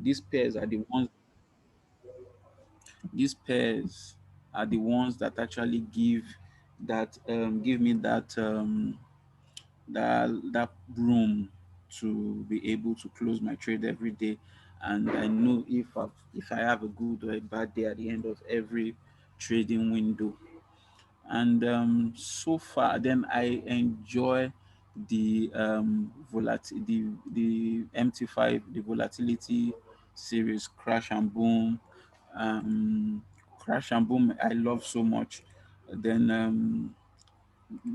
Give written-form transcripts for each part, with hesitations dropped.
These pairs are the ones these pairs are the ones that actually give me that room to be able to close my trade every day. And I know if I have a good or a bad day at the end of every trading window. And so far, then I enjoy the MT5, the volatility series, Crash and Boom. um Crash and Boom I love so much. Then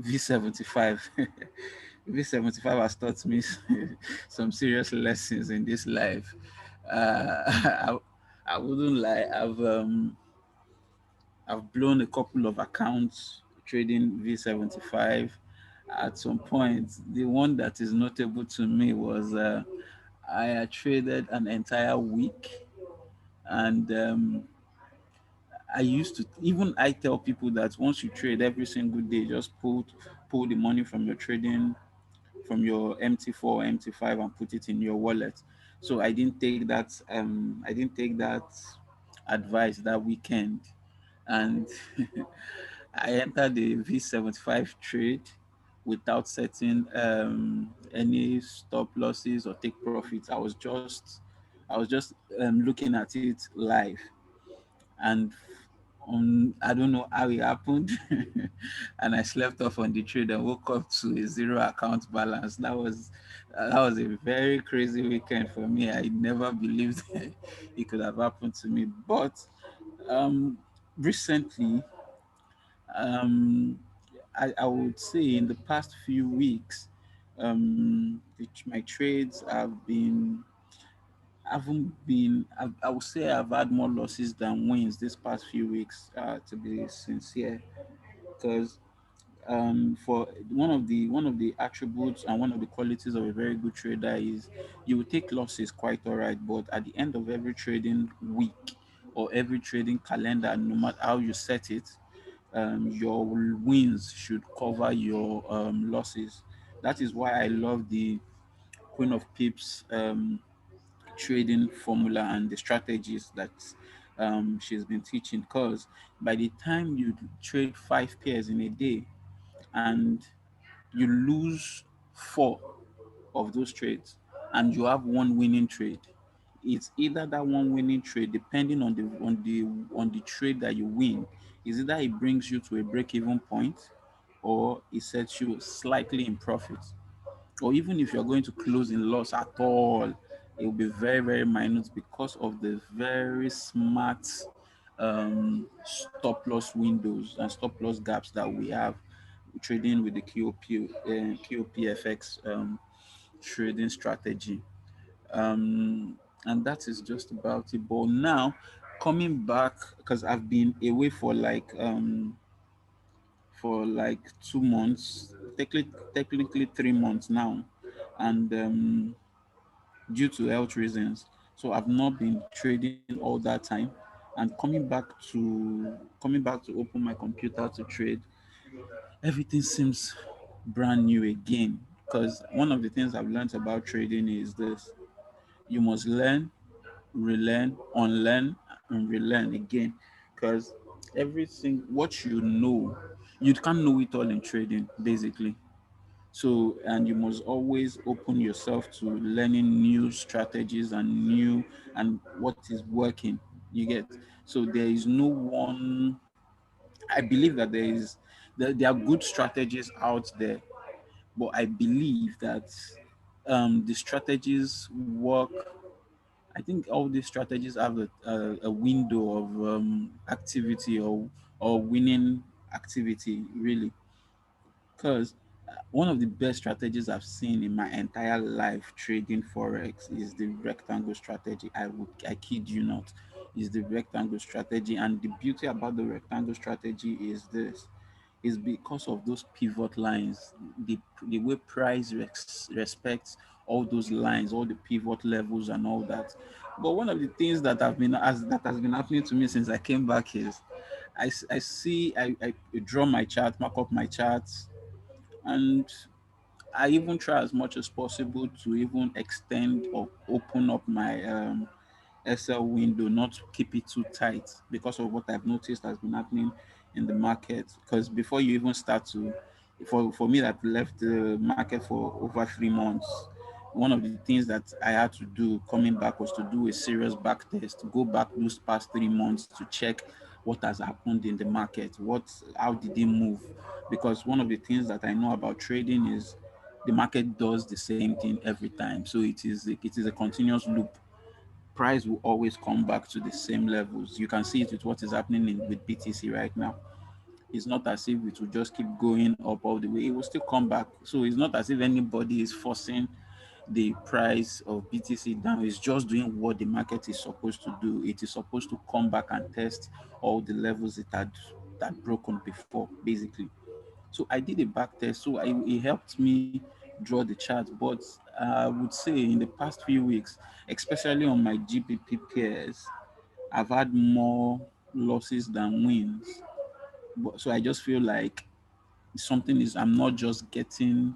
V75. V75 has taught me some serious lessons in this life. I wouldn't lie. I've blown a couple of accounts trading V75. At some point, the one that is notable to me was I had traded an entire week, and I used to even I tell people that once you trade every single day, just pull the money from your trading from your MT4, MT5 and put it in your wallet. So I didn't take that advice that weekend, and I entered the V75 trade without setting any stop losses or take profits. I was just looking at it live, and I don't know how it happened, and I slept off on the trade and woke up to a zero account balance. That was a very crazy weekend for me. I never believed it could have happened to me. But um, recently, um, I would say in the past few weeks, my trades haven't been. I would say I've had more losses than wins this past few weeks. To be sincere, because for one of the attributes and one of the qualities of a very good trader is you will take losses quite all right, but at the end of every trading week or every trading calendar, no matter how you set it, your wins should cover your losses. That is why I love the Queen of Pips trading formula and the strategies that she's been teaching. Because by the time you trade 5 pairs in a day and you lose four of those trades and you have one winning trade, it's either that one winning trade, depending on the trade that you win, is either it brings you to a break-even point or it sets you slightly in profit. Or even if you're going to close in loss at all, it will be very, very minute because of the very smart stop loss windows and stop loss gaps that we have trading with the QOPFX trading strategy. And that is just about it. But now, coming back, because I've been away for like 2 months, technically 3 months now, and due to health reasons, so I've not been trading all that time. And coming back to open my computer to trade, everything seems brand new again. Because one of the things I've learned about trading is this: you must learn, relearn, unlearn, and relearn again. Because everything what you know, you can't know it all in trading, basically. So, and you must always open yourself to learning new strategies and what is working. You get. So there is no one. I believe that there are good strategies out there, but I believe that the strategies work. I think all these strategies have a window of activity or winning activity, really. Because one of the best strategies I've seen in my entire life trading forex is the rectangle strategy. I kid you not, is the rectangle strategy. And the beauty about the rectangle strategy is this: is because of those pivot lines, the way price respects all those lines, all the pivot levels and all that. But one of the things that has been happening to me since I came back is I see I draw my chart, mark up my charts, and I even try as much as possible to even extend or open up SL window, not keep it too tight because of what I've noticed has been happening in the market. Because before you even start to, for me that left the market for over 3 months, one of the things that I had to do coming back was to do a serious back test, to go back those past 3 months to check what has happened in the market, how did it move? Because one of the things that I know about trading is the market does the same thing every time. So it is a continuous loop. Price will always come back to the same levels. You can see it with what is happening with BTC right now. It's not as if it will just keep going up all the way. It will still come back. So it's not as if anybody is forcing the price of BTC down. It's just doing what the market is supposed to do. It is supposed to come back and test all the levels it had broken before, basically. So I did a back test. So it helped me draw the chart. But I would say in the past few weeks, especially on my GBP pairs, I've had more losses than wins. So I just feel like I'm not just getting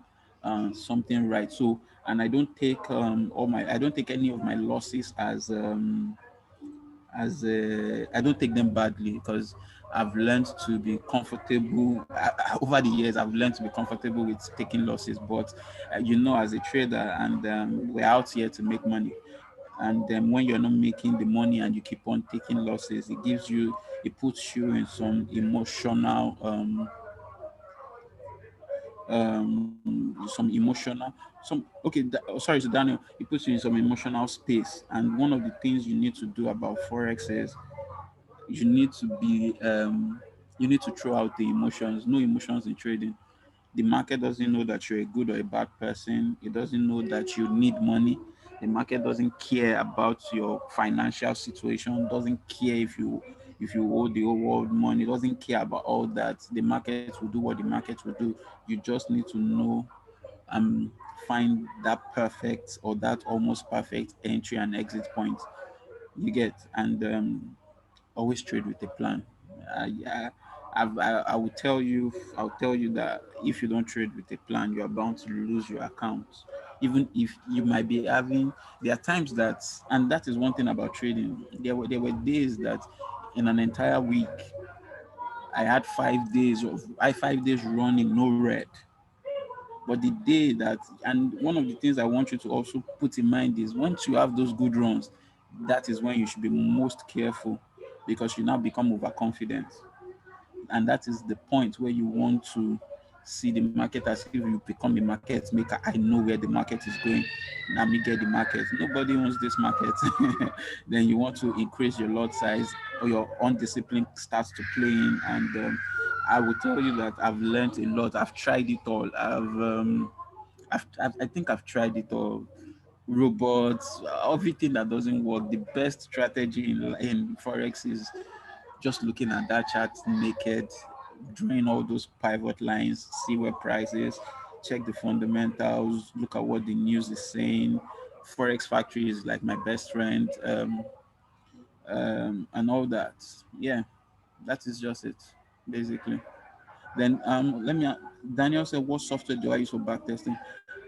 something right. So, and I don't take any of my losses I don't take them badly because I've learned to be comfortable. Over the years, I've learned to be comfortable with taking losses. But as a trader, and we're out here to make money. And when you're not making the money and you keep on taking losses, it puts you in some emotional sorry, so Daniel, it puts you in some emotional space. And one of the things you need to do about forex is you need to be you need to throw out the emotions. No emotions in trading. The market doesn't know that you're a good or a bad person. It doesn't know that you need money. The market doesn't care about your financial situation, doesn't care if you owe the whole world money, doesn't care about all that. The market will do what the market will do. You just need to know, um find that perfect or that almost perfect entry and exit point. You get, and always trade with a plan. Yeah, I will tell you, that if you don't trade with a plan, you are bound to lose your account. Even if you might be having, there are times that, and that is one thing about trading. There were days that in an entire week, I 5 days running, no red. But the day that, and one of the things I want you to also put in mind is once you have those good runs, that is when you should be most careful because you now become overconfident. And that is the point where you want to see the market as if you become a market maker. I know where the market is going. Now me get the market. Nobody owns this market. Then you want to increase your lot size, or your undisciplined starts to play in. And I will tell you that I've learned a lot. I've tried it all. I think I've tried it all. Robots, everything that doesn't work. The best strategy in forex is just looking at that chart naked, drawing all those pivot lines, see where price is, check the fundamentals, look at what the news is saying. Forex Factory is like my best friend, and all that. Yeah, that is just it, basically. Then Daniel said, what software do I use for backtesting?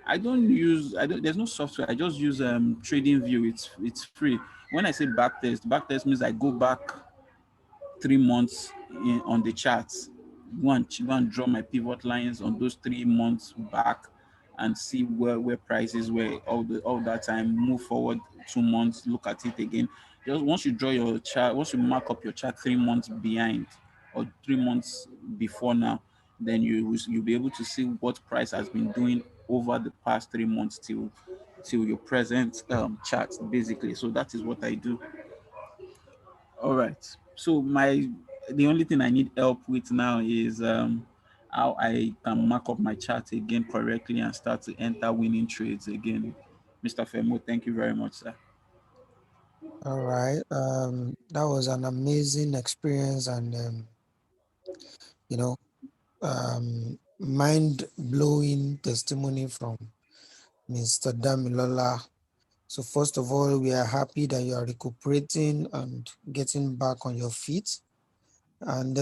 I don't there's no software. I just use Trading View. It's free. When I say backtest means I go back 3 months on the charts. Go and draw my pivot lines on those 3 months back and see where prices were all that time. Move forward 2 months, look at it again. Just once you draw your chart, once you mark up your chart 3 months behind or 3 months before now, then you'll be able to see what price has been doing over the past 3 months till your present chart, basically. So that is what I do. All right. So the only thing I need help with now is how I can mark up my chart again correctly and start to enter winning trades again. Mr. Femo, thank you very much, sir. All right. That was an amazing experience and you know, mind blowing testimony from Mr. Damilola. So first of all, we are happy that you are recuperating and getting back on your feet. And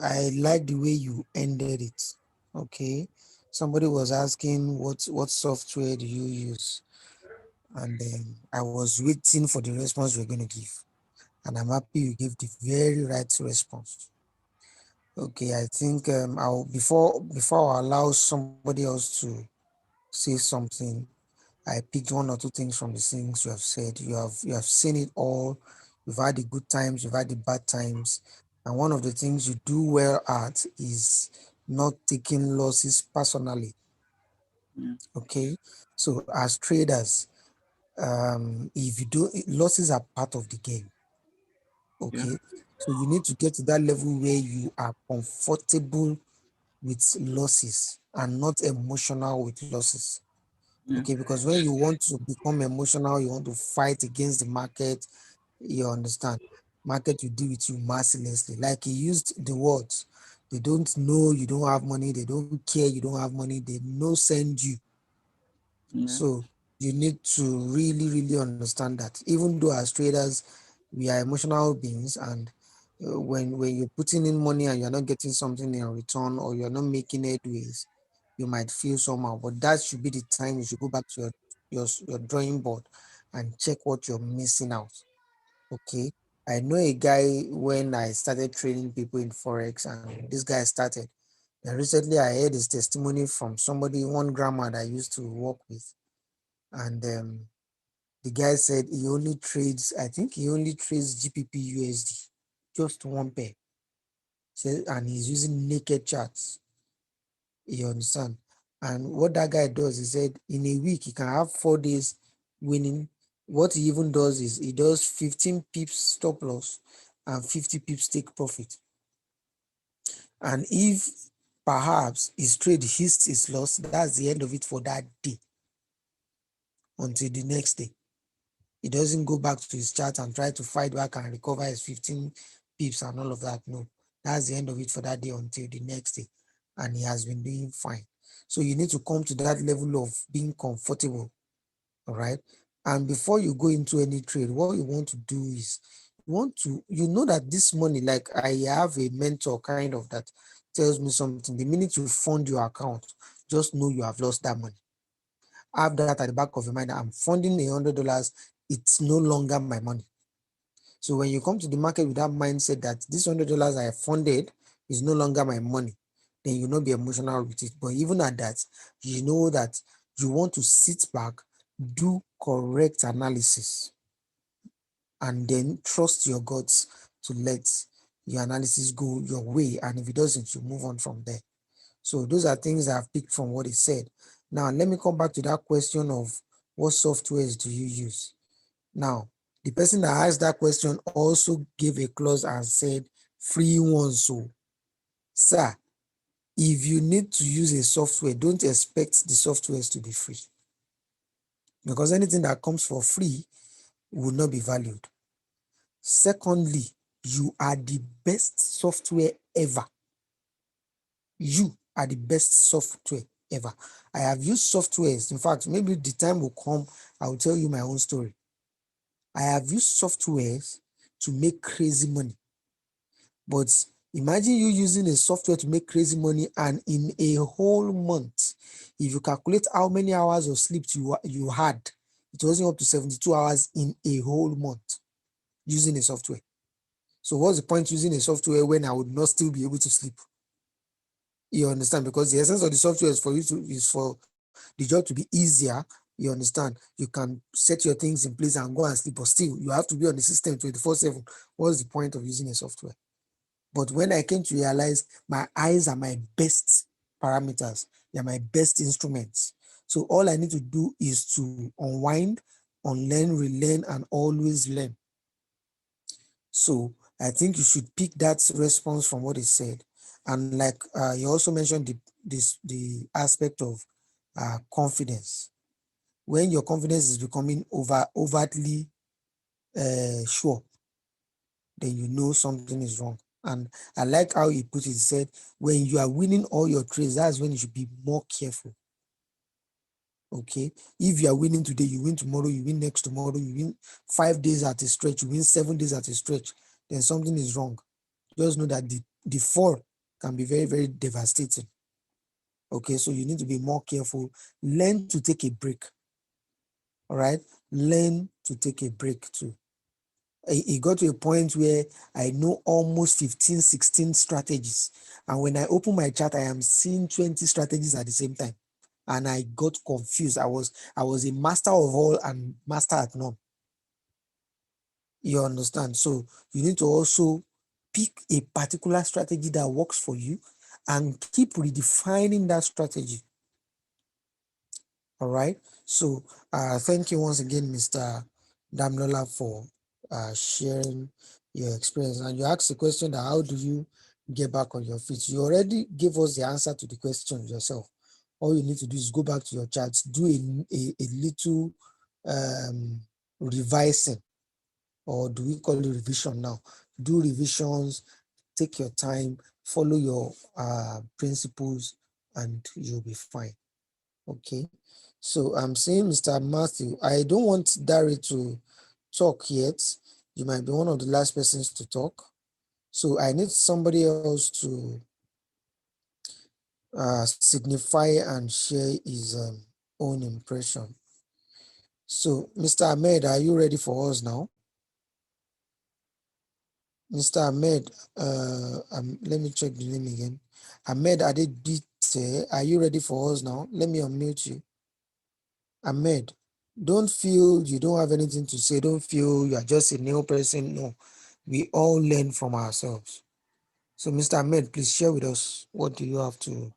I like the way you ended it. Okay. Somebody was asking what software do you use? and I was waiting for the response you're going to give. And I'm happy you gave the very right response. Okay, I think I'll before I allow somebody else to say something, I picked one or two things from the things you have said. You have seen it all. You've had the good times, you've had the bad times, and one of the things you do well at is not taking losses personally. Yeah. Okay, so as traders, if you do, losses are part of the game. Yeah. Okay, so you need to get to that level where you are comfortable with losses and not emotional with losses. Yeah. Okay, because when you want to become emotional, you want to fight against the market, you understand, market will deal with you mercilessly. Like he used the words, they don't know you don't have money, they don't care you don't have money, they no send you. Yeah. So you need to really, really understand that. Even though as traders, we are emotional beings, and when you're putting in money and you're not getting something in return or you're not making headways, you might feel somehow. But that should be the time you should go back to your drawing board and check what you're missing out. Okay. I know a guy when I started training people in Forex, and this guy started. And recently I heard his testimony from somebody, one grandma that I used to work with. And the guy said he only trades, I think he only trades GPP USD, just one pair. And he's using naked charts. You understand? And what that guy does, he said in a week he can have 4 days winning. What he even does is he does 15 pips stop loss and 50 pips take profit. And if perhaps his trade hits his loss, that's the end of it for that day until the next day. He doesn't go back to his chart and try to fight back and recover his 15 pips and all of that. No, that's the end of it for that day until the next day. And he has been doing fine. So you need to come to that level of being comfortable. All right. And before you go into any trade, what you want to do is you know that this money, like I have a mentor kind of that tells me something. The minute you fund your account, just know you have lost that money. Have that at the back of your mind. I'm funding $100. It's no longer my money. So when you come to the market with that mindset that this $100 I funded is no longer my money, then you'll not be emotional with it. But even at that, you know that you want to sit back, do correct analysis, and then trust your guts to let your analysis go your way. And if it doesn't, you move on from there. So those are things I've picked from what he said. Now, let me come back to that question of what softwares do you use? Now, the person that asked that question also gave a clause and said free ones. So, sir, if you need to use a software, don't expect the softwares to be free, because anything that comes for free will not be valued. Secondly, you are the best software ever. You are the best software ever. I have used softwares. In fact, maybe the time will come, I will tell you my own story. I have used softwares to make crazy money. But imagine you using a software to make crazy money, and in a whole month, if you calculate how many hours of sleep you had, it wasn't up to 72 hours in a whole month using a software. So what's the point using a software when I would not still be able to sleep? You understand? Because the essence of the software is for the job to be easier. You understand? You can set your things in place and go and sleep, but still you have to be on the system 24/7. What's the point of using a software? But when I came to realize my eyes are my best parameters, they're my best instruments. So all I need to do is to unwind, unlearn, relearn, and always learn. So I think you should pick that response from what he said. And like you also mentioned the aspect of confidence. When your confidence is becoming overtly sure, then you know something is wrong. And I like how he put it. He said, when you are winning all your trades, that's when you should be more careful. Okay. If you are winning today, you win tomorrow, you win next tomorrow, you win 5 days at a stretch, you win 7 days at a stretch, then something is wrong. Just know that the fall can be very, very devastating. Okay. So you need to be more careful. Learn to take a break. All right. learn to take a break too. It got to a point where I know almost 15, 16 strategies. And when I open my chart, I am seeing 20 strategies at the same time. And I got confused. I was a master of all and master at none. You understand? So you need to also pick a particular strategy that works for you and keep redefining that strategy. All right. So thank you once again, Mr. Damnola, for sharing your experience. And you asked the question that how do you get back on your feet? You already gave us the answer to the question yourself. All you need to do is go back to your charts, do a little um, revising, or do we call it revision now? Do revisions, take your time, follow your principles, and you'll be fine. Okay. So I'm saying, Mr. Matthew, I don't want Dari to talk yet. You might be one of the last persons to talk. So I need somebody else to signify and share his own impression. So, Mr. Ahmed, are you ready for us now? Mr. Ahmed, let me check the name again. Ahmed Adebite, are you ready for us now? Let me unmute you. Ahmed, don't feel you don't have anything to say. Don't feel you are just a new person. No, we all learn from ourselves. So, Mr. Ahmed, please share with us what do you have to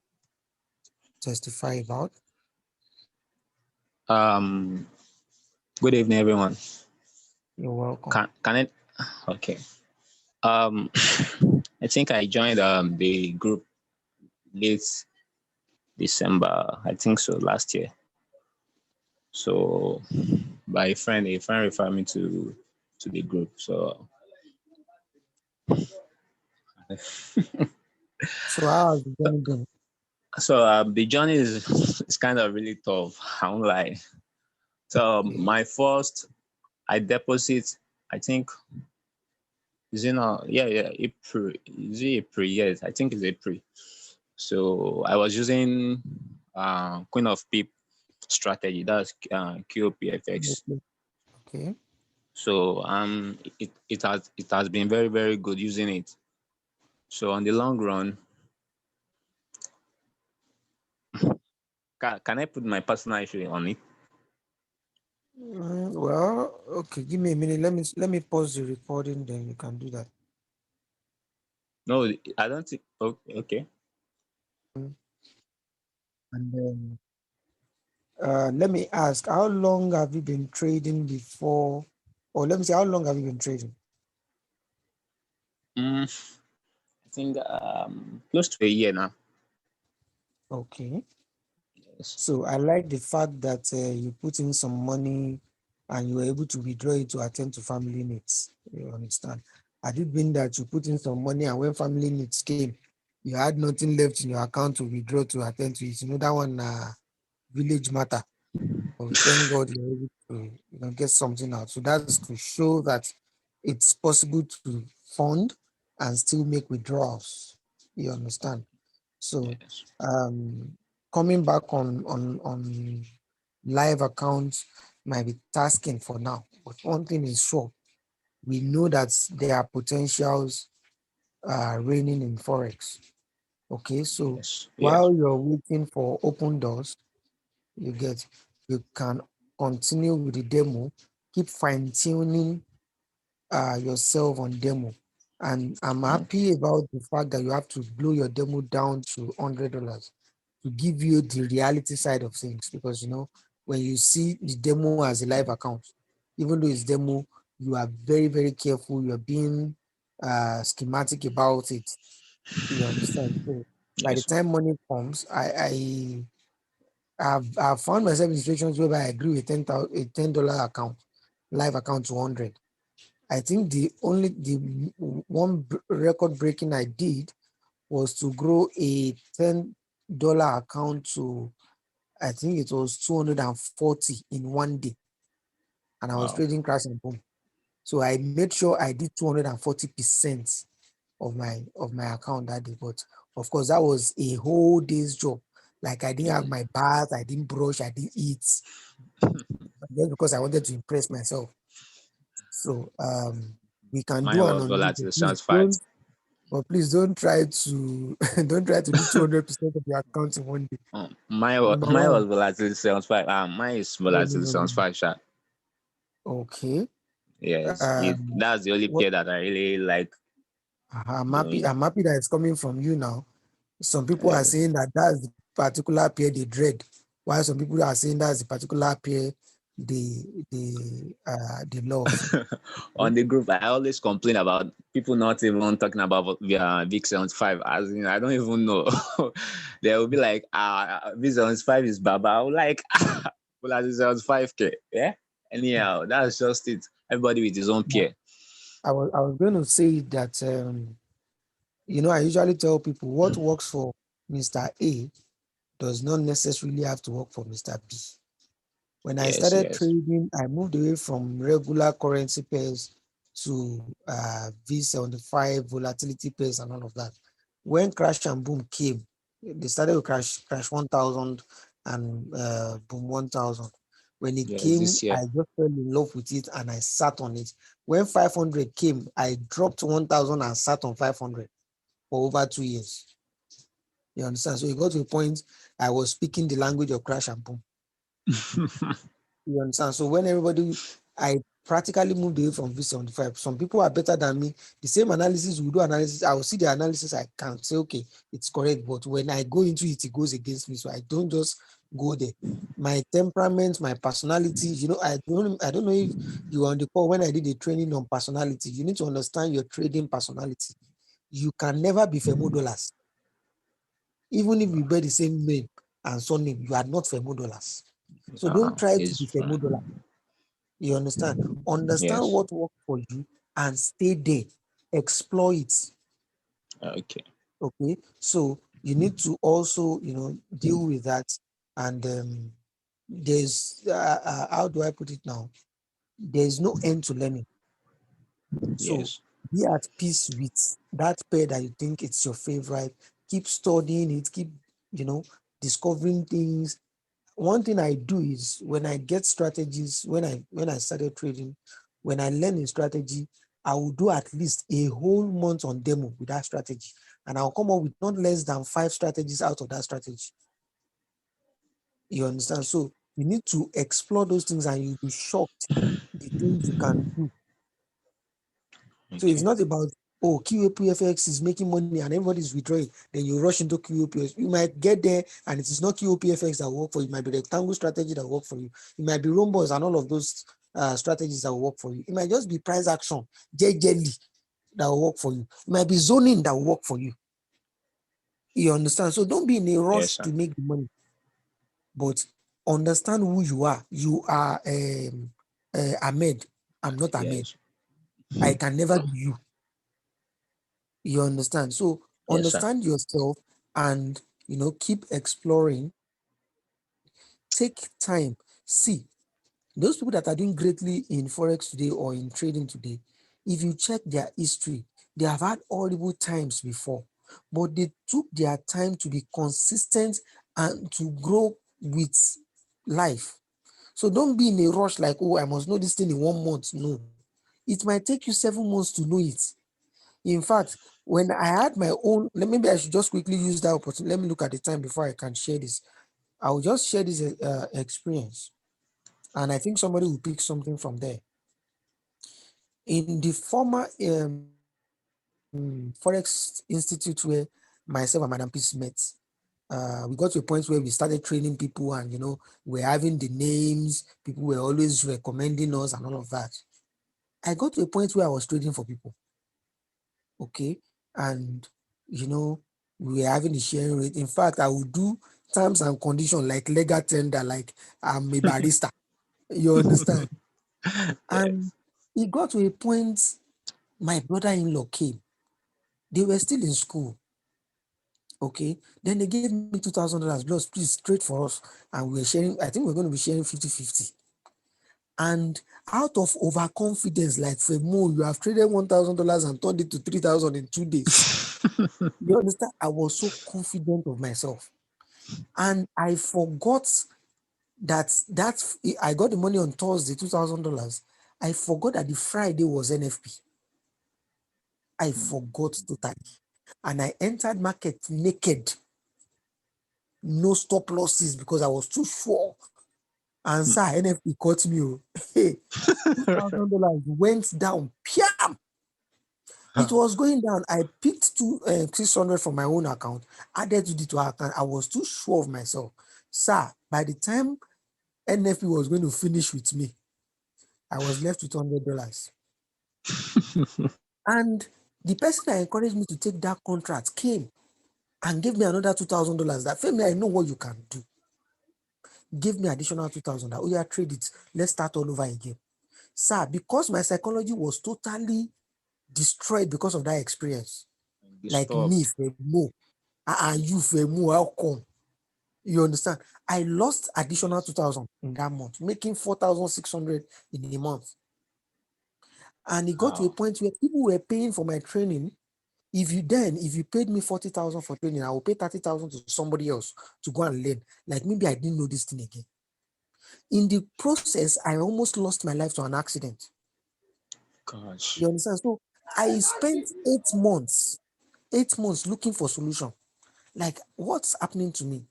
testify about? Um, Good evening, everyone. You're welcome. Can it? Okay. Um, I think I joined the group late December. I think so, last year. So by a friend referred me to the group. So, how has the journey been? The journey is kind of really tough. I won't lie. So Okay. my first I deposit. I think is it not? Yeah, April. Is it April? Yes, I think it's April. So I was using Queen of Pip strategy. That's QOPFX. Okay. Okay. So it has been very very good using it. So on the long run, can I put my personal issue on it? Well, okay. Give me a minute. Let me pause the recording. Then you can do that. No, I don't think. Okay. And then let me ask, how long have you been trading before? Or let me say, how long have you been trading? I think close to a year now. Okay. Yes. So I like the fact that you put in some money and you were able to withdraw it to attend to family needs. You understand? Had it been that you put in some money and when family needs came, you had nothing left in your account to withdraw to attend to it. You know that one village matter. But thank God you're able to get something out. So that's to show that it's possible to fund and still make withdrawals. You understand? So Yes. um, coming back on live accounts might be tasking for now. But one thing is sure, we know that there are potentials reigning in forex. Okay, so Yes. Yes. while you're waiting for open doors, you get you can continue with the demo, keep fine-tuning yourself on demo. And I'm happy about the fact that you have to blow your demo down to $100 to give you the reality side of things. Because when you see the demo as a live account, even though it's demo, you are very, very careful. You're being schematic about it. You understand? So by the Yes. time money comes, I've found myself in situations where I agree with a $10 account, live account to 100. I think the one record breaking I did was to grow a $10 account to, I think it was 240 in one day, and I was Wow. trading crash and boom. So I made sure I did 240% of my account that day. But of course, that was a whole day's job. Like I didn't have my bath, I didn't brush, I didn't eat. just because I wanted to impress myself. So we can do Mine an was undo, but volatile please transfer. don't. But please don't try to don't try to do 200% of your account in one day. Number Mine was one, volatile 75. Mine is no, no, volatile no, no, no. 75 sharp. Okay. Yes, that's the only What pair that I really like I'm happy. doing. I'm happy that it's coming from you now. Some people are Yes. saying that that's the particular pair they dread, while some people are saying that's the particular pair they love. On Okay? the group, I always complain about people not even talking about Vic 75. As in, I don't even know. They will be like, Vic 75 is Baba. I'm like, well, that is 75K. Yeah. Anyhow, that's just it. Everybody with his own Now, peer. I was going to say that I usually tell people what works for Mr. A does not necessarily have to work for Mr. B. When I Yes, started yes, trading, I moved away from regular currency pairs to V75 volatility pairs and all of that. When crash and boom came, they started with crash 1000 and boom 1000. When it yes. came, This I year, just fell in love with it and I sat on it. When 500 came, I dropped 1000 and sat on 500 for over 2 years. You understand? So it got to a point I was speaking the language of crash and boom. You understand? So when I practically moved away from V75. Some people are better than me. The same analysis, we do analysis. I will see the analysis. I can say, okay, it's correct. But when I go into it, it goes against me. So I don't just go there. My temperament, my personality, I don't know if you were on the call when I did the training on personality. You need to understand your trading personality. You can never be Femodolas. Even if we bear the same name and surname, you are not Femodolas. So don't try to is be Femodolas. fine. You understand? Understand Yes. what works for you and stay there. Explore it. Okay. Okay. So you need to also, deal with that. And there's how do I put it now? There's no end to learning. So Yes. be at peace with that pair that you think it's your favorite. Keep studying it, keep, you know, discovering things. One thing I do is when I get strategies, when I started trading, when I learn a strategy, I will do at least a whole month on demo with that strategy. And I'll come up with not less than 5 strategies out of that strategy. You understand? So you need to explore those things and you'll be shocked the things you can do. So it's Okay. not about, oh, QAPFX is making money and everybody's withdrawing. Then you rush into QAPFX. You might get there and it is not QAPFX that will work for you. It might be rectangle strategy that will work for you. It might be rhombus and all of those strategies that will work for you. It might just be price action, JJL that will work for you. It might be zoning that will work for you. You understand? So don't be in a Yes, rush sir. to make the money, but understand who you are. You are Ahmed. I'm not Ahmed. Yes. I can never be you. You understand? So Yes, sir. understand yourself and keep exploring. Take time. See, those people that are doing greatly in forex today or in trading today, if you check their history, they have had horrible times before, but they took their time to be consistent and to grow with life. So don't be in a rush like, oh, I must know this thing in 1 month. No, it might take you 7 months to know it. In fact, when I had my own, maybe I should just quickly use that opportunity. Let me look at the time before I can share this. I will just share this experience, and I think somebody will pick something from there. In the former Forex Institute where myself and Madam Peace met, we got to a point where we started training people, and we're having the names. People were always recommending us and all of that. I got to a point where I was trading for people. Okay. And you know, we are having a sharing rate. In fact, I would do terms and conditions like legal tender, like I'm a barista. You understand? And Yes. it got to a point, my brother-in-law came. They were still in school. Okay. Then they gave me $2,000 plus, please trade for us. And we were sharing, I think we're going to be sharing 50-50. And out of overconfidence, like Femo, you have traded $1,000 and turned it to 3,000 in 2 days. You understand? I was so confident of myself. And I forgot That's I got the money on Thursday, $2,000. I forgot that the Friday was NFP. I forgot totally. And I entered market naked, no stop losses because I was too sure. And sir, NFP caught me. Hey, $2,000 went down. Piam! It was going down. I picked 600 from my own account, added to the to our account. I was too sure of myself. Sir, by the time NFP was going to finish with me, I was left with $100. And the person that encouraged me to take that contract came and gave me another $2,000. That Femi, I know what you can do. Give me additional 2,000. Oh yeah, trade it. Let's start all over again. Sir, because my psychology was totally destroyed because of that experience. Like me, Disturbed. Femo, and you, Femo, how come? You understand? I lost additional 2,000 in that month, making 4,600 in a month. And it got to a Wow. point where people were paying for my training. If you paid me 40,000 for training, I will pay 30,000 to somebody else to go and learn. Like maybe I didn't know this thing again. In the process, I almost lost my life to an accident. Gosh. You understand? So I spent 8 months looking for solution. Like, what's happening to me?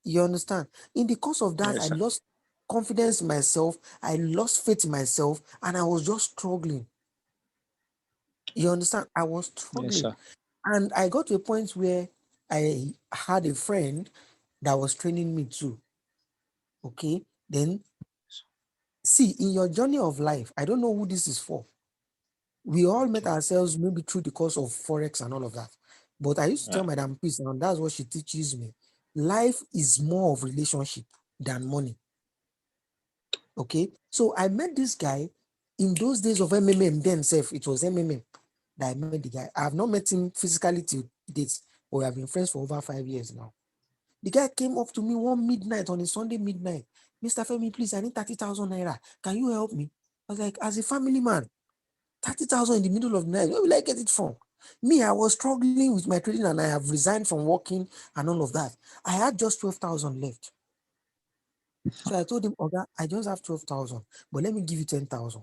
You understand? In the course of that, Yes, I sir. lost confidence in myself. I lost faith in myself, and I was just struggling. You understand? I was Yes, struggling. sir. And I got to a point where I had a friend that was training me too. Okay. Then, see, in your journey of life, I don't know who this is for. We all met Okay. ourselves maybe through the course of Forex and all of that. But I used to tell Yeah. Madam Peace, and that's what she teaches me. Life is more of relationship than money. Okay. So I met this guy in those days of MMM, then self, it was MMM that I met the guy. I have not met him physically till dates, but we have been friends for over 5 years now. The guy came up to me one midnight on a Sunday midnight. Mr. Femi, please, I need 30,000 naira. Can you help me? I was like, as a family man, 30,000 in the middle of the night, where will I get it from? Me, I was struggling with my trading and I have resigned from working and all of that. I had just 12,000 left. So I told him, Oga, I just have 12,000, but let me give you 10,000.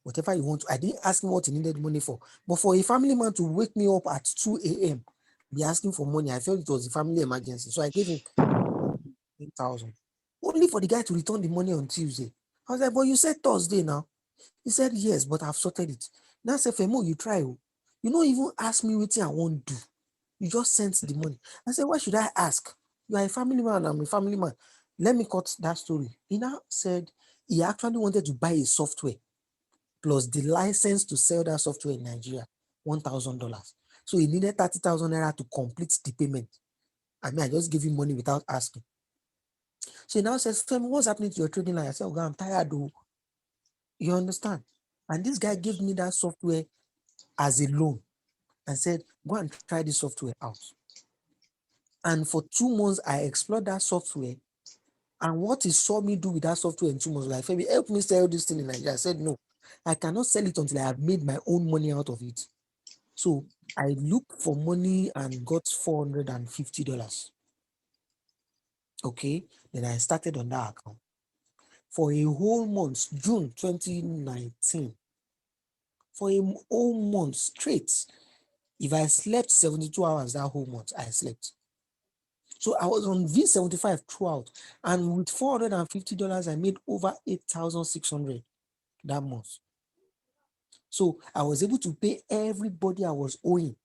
Whatever you want. I didn't ask him what he needed money for. But for a family man to wake me up at 2 a.m., be asking for money, I felt it was a family emergency. So I gave him 10,000. Only for the guy to return the money on Tuesday. I was like, but you said Thursday now. He said, yes, but I've sorted it. Now I said, Femo, you try. Oh. You don't even ask me what I want to do. You just sent the money. I said, why should I ask? You are a family man, I'm a family man. Let me cut that story. He now said he actually wanted to buy a software plus the license to sell that software in Nigeria, $1,000. So he needed 30,000 naira to complete the payment. I mean, I just give him money without asking. So he now says, Femi, what's happening to your trading line? I said, oh, I'm tired though. You understand? And this guy gave Yes. me that software as a loan and said, go and try this software out. And for 2 months, I explored that software. And what he saw me do with that software in 2 months, like, Femi, help me sell this thing in Nigeria. I said, no, I cannot sell it until I have made my own money out of it. So I looked for money and got $450. Okay. Then I started on that account. For a whole month, June 2019, for a whole month straight, if I slept 72 hours that whole month, I slept. So I was on V75 throughout. And with $450, I made over 8,600 that month. So I was able to pay everybody I was owing.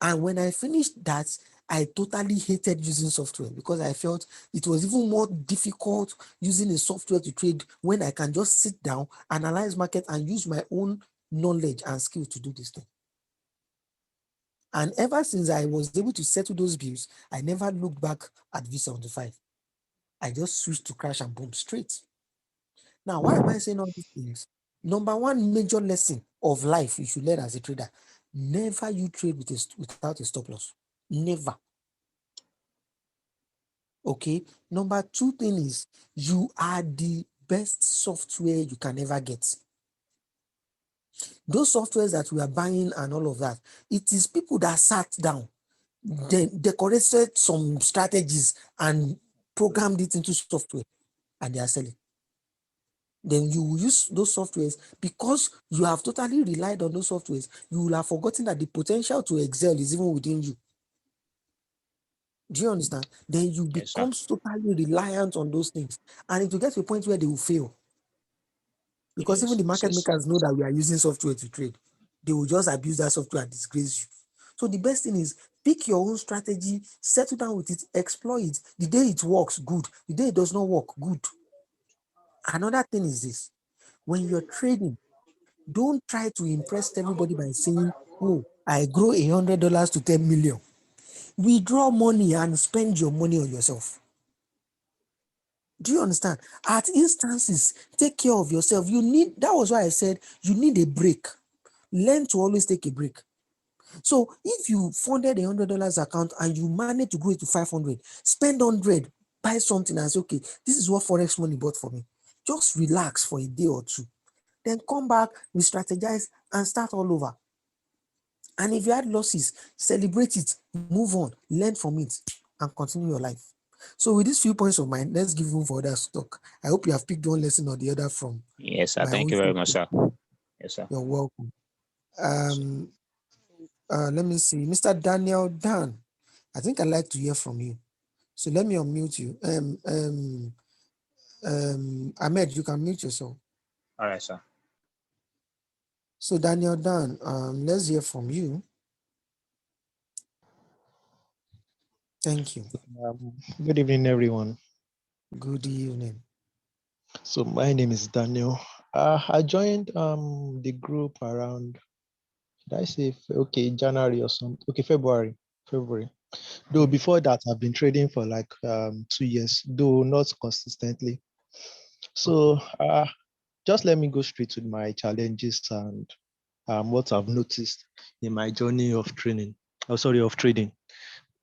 And when I finished that, I totally hated using software because I felt it was even more difficult using a software to trade when I can just sit down, analyze market, and use my own knowledge and skill to do this thing. And ever since I was able to settle those bills, I never looked back at V75. I just switched to crash and boom straight. Now, why am I saying all these things? Number one major lesson of life you should learn as a trader: never you trade without a stop loss. Never. Okay. Number two thing is you are the best software you can ever get. Those softwares that we are buying and all of that, it is people that sat down, then decorated some strategies and programmed it into software, and they are selling. Then you will use those softwares because you have totally relied on those softwares. You will have forgotten that the potential to excel is even within you. Do you understand? Then you Yes, sir. become totally reliant on those things, and it will get to a point where they will fail. Because even Yes, the yes, market yes. makers know that we are using software to trade. They will just abuse that software and disgrace you. So the best thing is pick your own strategy, settle down with it, explore it. The day it works, good. The day it does not work, good. Another thing is this: when you're trading, don't try to impress everybody by saying, "Oh, I grow $100 to 10 million." Withdraw money and spend your money on yourself. Do you understand? At instances, take care of yourself. That was why I said you need a break. Learn to always take a break. So if you funded $100 account and you manage to grow it to 500, spend 100, buy something and say, okay, this is what Forex money bought for me. Just relax for a day or two. Then come back, re-strategize, and start all over. And if you had losses, celebrate it, move on, learn from it, and continue your life. So with these few points of mine, let's give room for others to talk. I hope you have picked one lesson or the other from Yes, sir. my Thank own you very much, session. sir. Yes, sir. You're welcome. Yes, sir. Um, Let me see, Mr. Daniel Dan. I think I'd like to hear from you. So let me unmute you. Ahmed, you can mute yourself. All right, sir. So Daniel Dan, let's hear from you. Thank you. Good evening, everyone. Good evening. So my name is Daniel. I joined the group around, did I say okay, January or something? Okay, February. February. Though before that, I've been trading for like 2 years, though not consistently. So just let me go straight to my challenges and what I've noticed in my journey of training. Oh, sorry, of trading.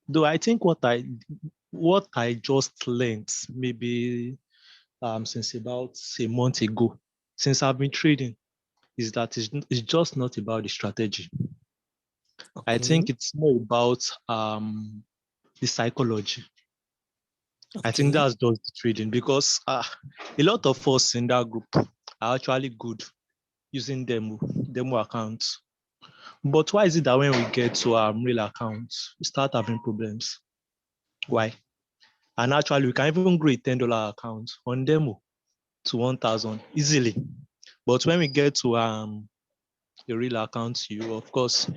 Though I think what I just learned maybe since about a month ago, since I've been trading, is that it's just not about the strategy. I Okay. think it's more about the psychology. I think Okay. that's just the trading because a lot of us in that group are actually good using demo accounts. But why is it that when we get to our real accounts, we start having problems? Why? And actually, we can even grow a $10 account on demo to 1,000 easily. But when we get to a real account, you of course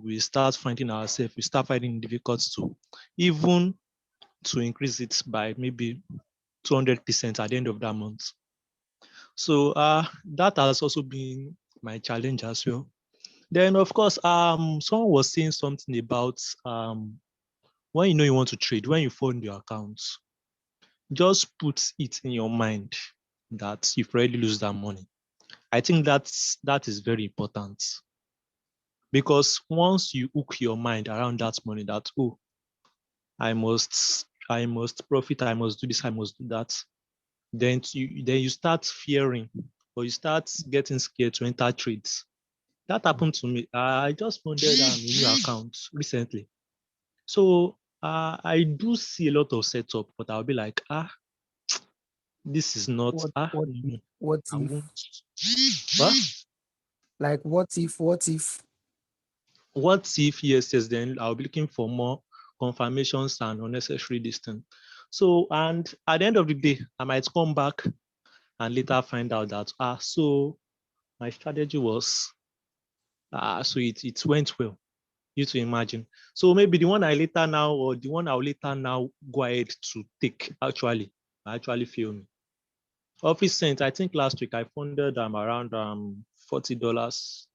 we start finding ourselves, we start finding it difficult to even to increase it by maybe 200% at the end of that month. So that has also been my challenge as well. Then of course, someone was saying something about when you know you want to trade, when you fund your account, just put it in your mind that you've already lose that money. I think that is very important because once you hook your mind around that money, that oh, I must profit, I must do this, I must do that, then you start fearing or you start getting scared to enter trades. That happened to me. I just funded a new account recently. So I do see a lot of setup, but I'll be like, this is not no, What I if? won't. What? Like what if? What if yes, then I'll be looking for more confirmations and unnecessary distance. So, and at the end of the day, I might come back and later find out that so my strategy was so it went well. You to imagine. So maybe the one I later now or the one I'll later now go ahead to take actually fail me. Office Saint, I think last week I funded around $40.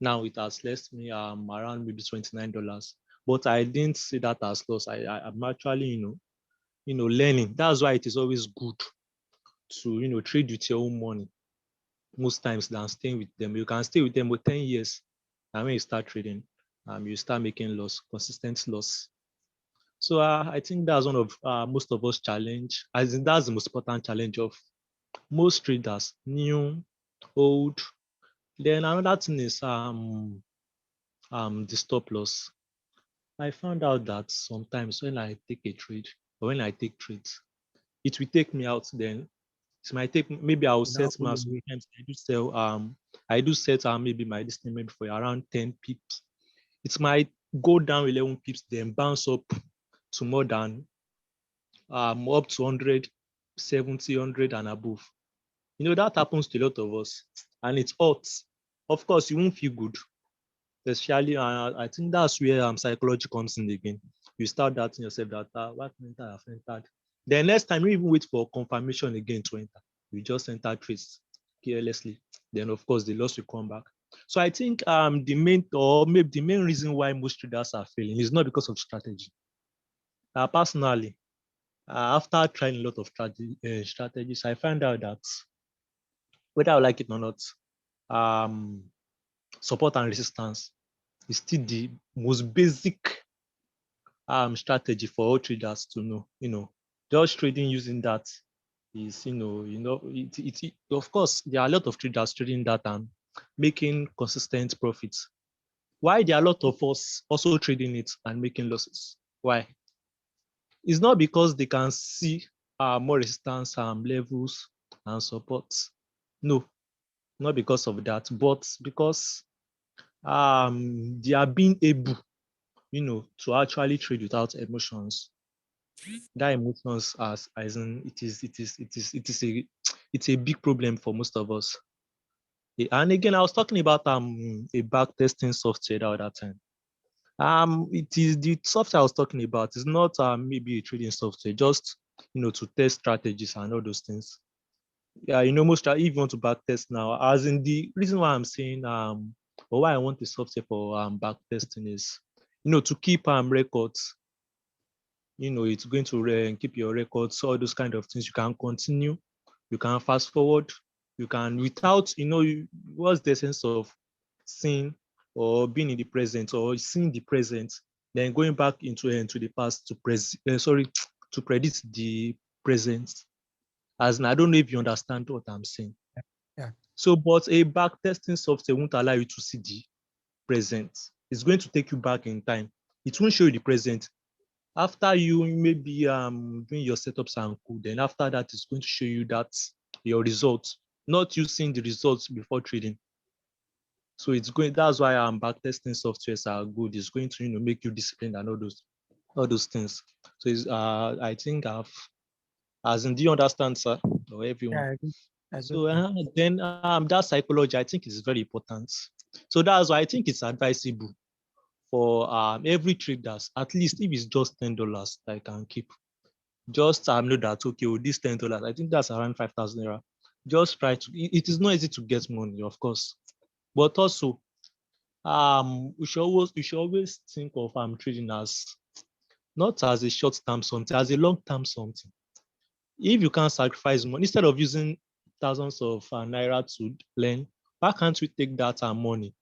Now it has left me around maybe $29. But I didn't see that as loss. I'm actually, learning. That's why it is always good to, trade with your own money most times than staying with them. You can stay with them for 10 years. And when you start trading, you start making loss, consistent loss. So I think that's one of most of us challenge. I think that's the most important challenge of most traders, new, old. Then another thing is the stop loss. I found out that sometimes when I take a trade or when I take trades, it will take me out then. It might take maybe I will Now, set my sometimes I do sell I do set maybe my listing maybe for around 10 pips. It might go down 11 pips, then bounce up to more than up to 100, 70, 100 and above. You know, that happens to a lot of us and it's hot. Of course, you won't feel good. Especially, I think that's where psychology comes in again. You start doubting yourself that what enter, I've entered. The next time you even wait for confirmation again to enter. You just enter trades carelessly. Then of course the loss will come back. So I think the main or maybe the main reason why most traders are failing is not because of strategy. Personally, after trying a lot of strategies, I found out that whether I like it or not, um, support and resistance is still the most basic strategy for all traders to know. You know, just trading using that is, of course there are a lot of traders trading that and making consistent profits. Why there are a lot of us also trading it and making losses? Why? It's not because they can see more resistance levels and supports. No, not because of that, but because they are being able, to actually trade without emotions. That emotions as in it's a big problem for most of us. And again, I was talking about a back testing software the other time. It is the software I was talking about is not maybe a trading software, just to test strategies and all those things. Yeah, most if you want to back test now, as in the reason why I'm saying or why I want the software for back testing is to keep records. It's going to keep your records, all those kind of things. You can continue, you can fast forward, you can without what's the sense of seeing or being in the present or seeing the present, then going back into the past to to predict the present. As in, I don't know if you understand what I'm saying. yeah, So, but a back testing software won't allow you to see the present. It's going to take you back in time. It won't show you the present. After you maybe doing your setups and code, then after that it's going to show you that your results, not you seeing the results before trading. So that's why backtesting softwares are good. It's going to make you disciplined and all those things. So it's I think I've as in, do you understand, sir, or everyone? yeah, I get So that. then that psychology I think is very important. So that's why I think it's advisable for every traders, at least if it's just $10 that I can keep. Just know that okay, with this $10, I think that's around 5,000 naira. Just try to. It is not easy to get money, of course, but also we should always think of trading as not as a short term something, as a long term something. If you can sacrifice money instead of using thousands of naira to learn, why can't we take that money?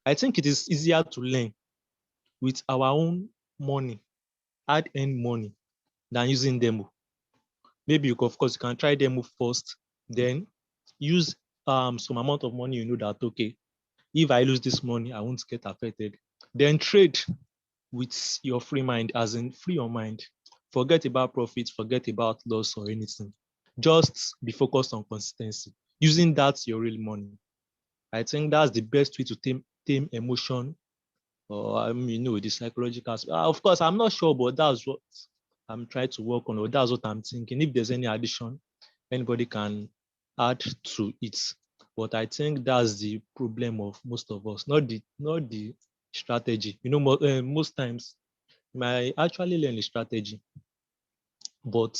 I think it is easier to learn with our own money, hard earned money, than using demo. Maybe of course you can try demo first, then use some amount of money, that okay, if I lose this money I won't get affected. Then trade with your free mind, as in free your mind. Forget about profits, forget about loss or anything. Just be focused on consistency. Using that your real money. I think that's the best way to tame emotion, or the psychological aspect. Of course, I'm not sure, but that's what I'm trying to work on, or that's what I'm thinking. If there's any addition, anybody can add to it. But I think that's the problem of most of us, not the strategy. Most times you might actually learn a strategy, but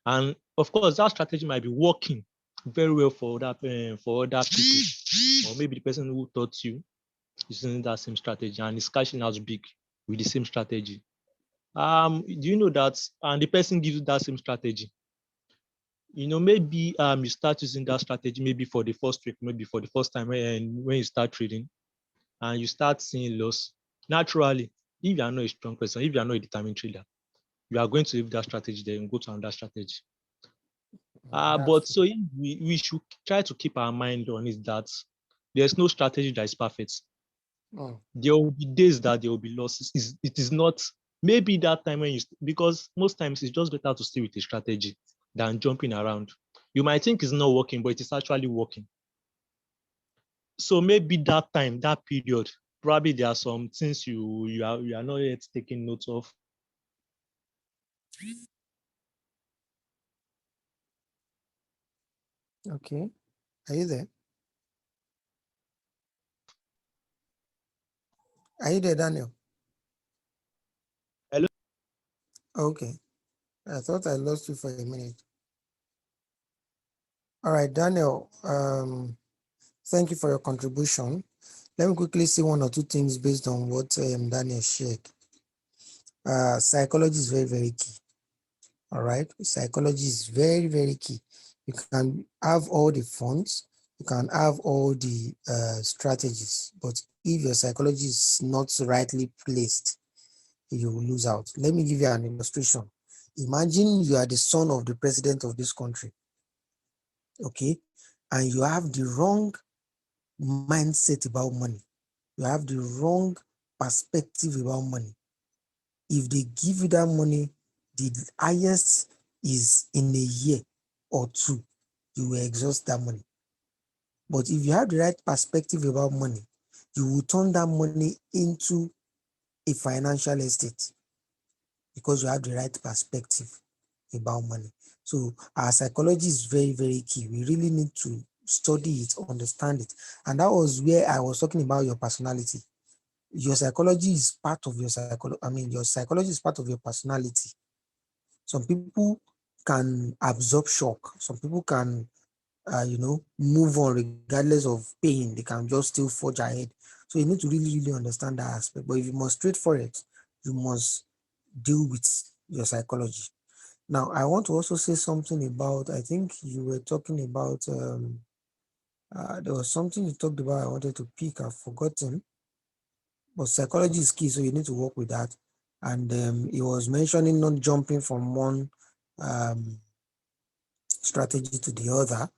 and of course that strategy might be working very well for other people, or maybe the person who taught you using that same strategy and is cashing out big with the same strategy. Do you know that? And the person gives you that same strategy. Maybe you start using that strategy maybe for the first week, maybe for the first time when you start trading, and you start seeing loss. Naturally, if you are not a strong person, if you are not a determined trader, you are going to leave that strategy there and go to another strategy. But That's so we should try to keep our mind on is that there's no strategy that is perfect. oh, There will be days that there will be losses. It is not maybe that time when because most times it's just better to stay with a strategy than jumping around. You might think it's not working, but it is actually working. So maybe that time, that period, probably there are some things you are not yet taking note of. Okay. Are you there? Are you there, Daniel? Hello? Okay. I thought I lost you for a minute. All right, Daniel. Thank you for your contribution. Let me quickly say one or two things based on what Daniel shared. Psychology is very, very key. All right. Psychology is very, very key. You can have all the funds, you can have all the strategies, but if your psychology is not rightly placed, you will lose out. Let me give you an illustration. Imagine you are the son of the president of this country, okay, and you have the wrong mindset about money. You have the wrong perspective about money. If they give you that money, the highest is in a year or two, you will exhaust that money. But if you have the right perspective about money, you will turn that money into a financial estate because you have the right perspective about money. So our psychology is very, very key. We really need to study it, understand it. And that was where I was talking about your personality. Your psychology is part of your your psychology is part of your personality. Some people can absorb shock. Some people can, move on regardless of pain. They can just still forge ahead. So you need to really, really understand that aspect. But if you must straight for it, you must deal with your psychology. Now, I want to also say something about, I think you were talking about, there was something you talked about I wanted to pick, I've forgotten, but psychology is key, so you need to work with that. And he was mentioning not jumping from one um, strategy to the other.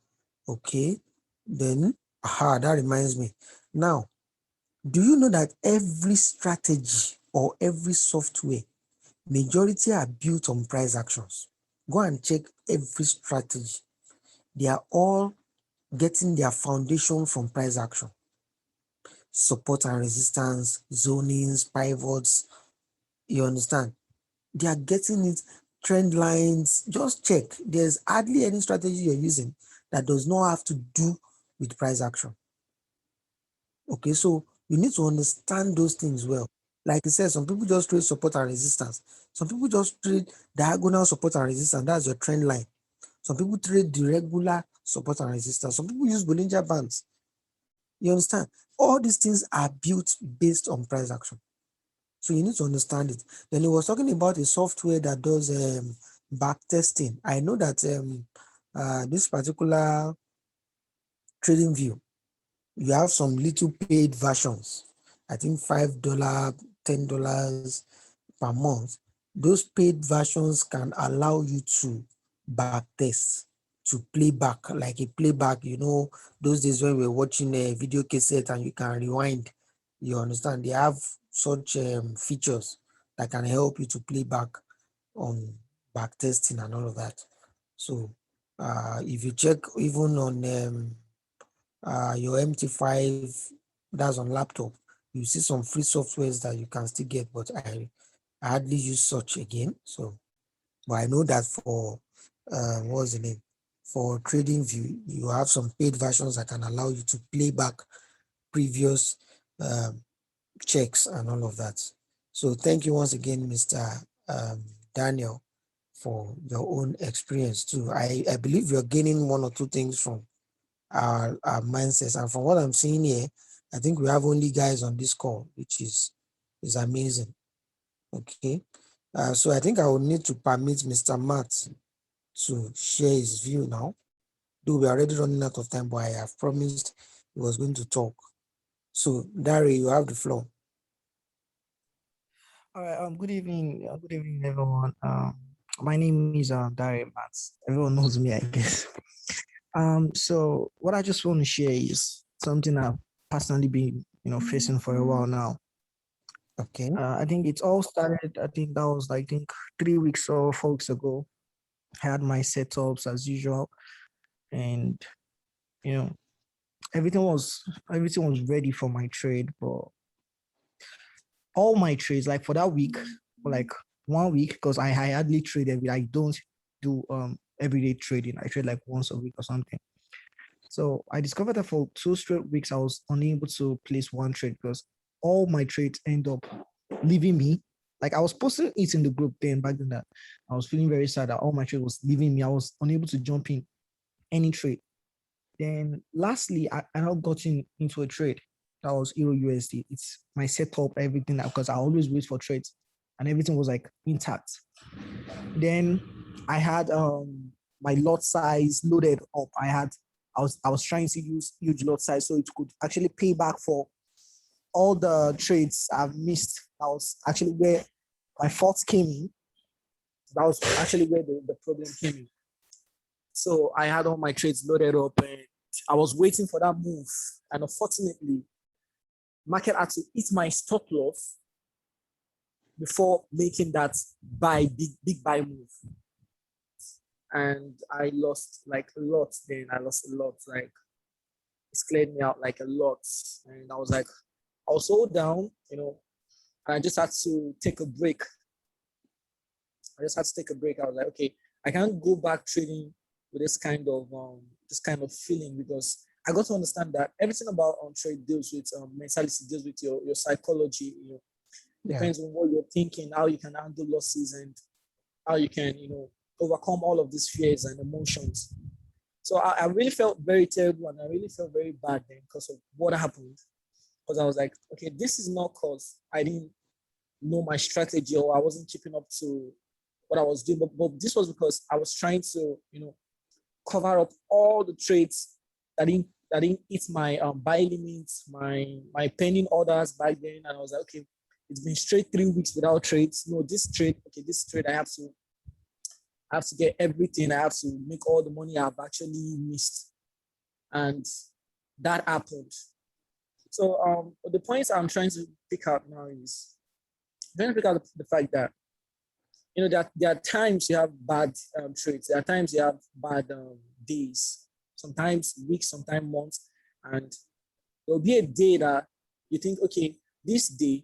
Okay, then, that reminds me. Now, do you know that every strategy or every software, majority are built on price actions? Go and check every strategy. They are all getting their foundation from price action. Support and resistance, zonings, pivots, you understand? They are getting it, trend lines. Just check. There's hardly any strategy you're using that does not have to do with price action. Okay, so you need to understand those things well. Like I said, some people just trade support and resistance. Some people just trade diagonal support and resistance. That's your trend line. Some people trade the regular support and resistance. Some people use Bollinger Bands. You understand? All these things are built based on price action. So you need to understand it. Then he was talking about a software that does back testing. I know that this particular trading view, you have some little paid versions. I think $5, $10 per month. Those paid versions can allow you to back test, to play back, like a playback, those days when we were watching a video cassette and you can rewind. You understand? They have such features that can help you to play back on back testing and all of that. So if you check even on your MT5, that's on laptop, you see some free softwares that you can still get, but I hardly use such again. So, but I know that for what's the name? For TradingView, you have some paid versions that can allow you to play back previous um, checks and all of that. So thank you once again, Mr. Daniel, for your own experience too. I believe you're gaining one or two things from our mindsets. And from what I'm seeing here, I think we have only guys on this call, which is amazing. Okay. So I think I will need to permit Mr. Matt to share his view now. Though we are already running out of time, but I have promised he was going to talk. So Dari, you have the floor. All right. Good evening. Good evening, everyone. My name is Dari Mats. Everyone knows me, I guess. So what I just want to share is something I've personally been, facing for a while now. Okay. I think it all started. I think that was, I think, 3 weeks or 4 weeks ago. I had my setups as usual, and you know, everything was everything was ready for my trade. But all my trades, like for that week, for like 1 week, because I hardly trade every. I don't do everyday trading. I trade like once a week or something. So I discovered that for 2 straight weeks, I was unable to place one trade because all my trades end up leaving me. Like I was posting it in the group then back then that I was feeling very sad that all my trade was leaving me. I was unable to jump in any trade. Then lastly, I now got into a trade that was Euro USD. It's my setup, everything because I always wait for trades and everything was like intact. Then I had my lot size loaded up. I was trying to use huge lot size so it could actually pay back for all the trades I've missed. That was actually where my fault came in. That was actually where the problem came in. So I had all my trades loaded up and I was waiting for that move. And unfortunately, market had to hit my stop loss before making that big buy move. And I lost like a lot then. I lost a lot. Like it's cleared me out like a lot. And I was like, I was so down, and I just had to take a break. I just had to take a break. I was like, okay, I can't go back trading with this kind of feeling because I got to understand that everything about trade deals with mentality, deals with your psychology. Yeah. Depends on what you're thinking, how you can handle losses, and how you can overcome all of these fears and emotions. So I really felt very terrible and I really felt very bad then because of what happened. Because I was like, okay, this is not because I didn't know my strategy or I wasn't keeping up to what I was doing, but this was because I was trying to, cover up all the trades that didn't hit my buy limits, my pending orders back then, and I was like, okay, it's been straight 3 weeks without trades. No, this trade I have to get everything. I have to make all the money I've actually missed, and that happened. So the points I'm trying to pick out now is trying to pick out the fact that that there are times you have bad trades. There are times you have bad days. Sometimes weeks, sometimes months, and there'll be a day that you think, okay, this day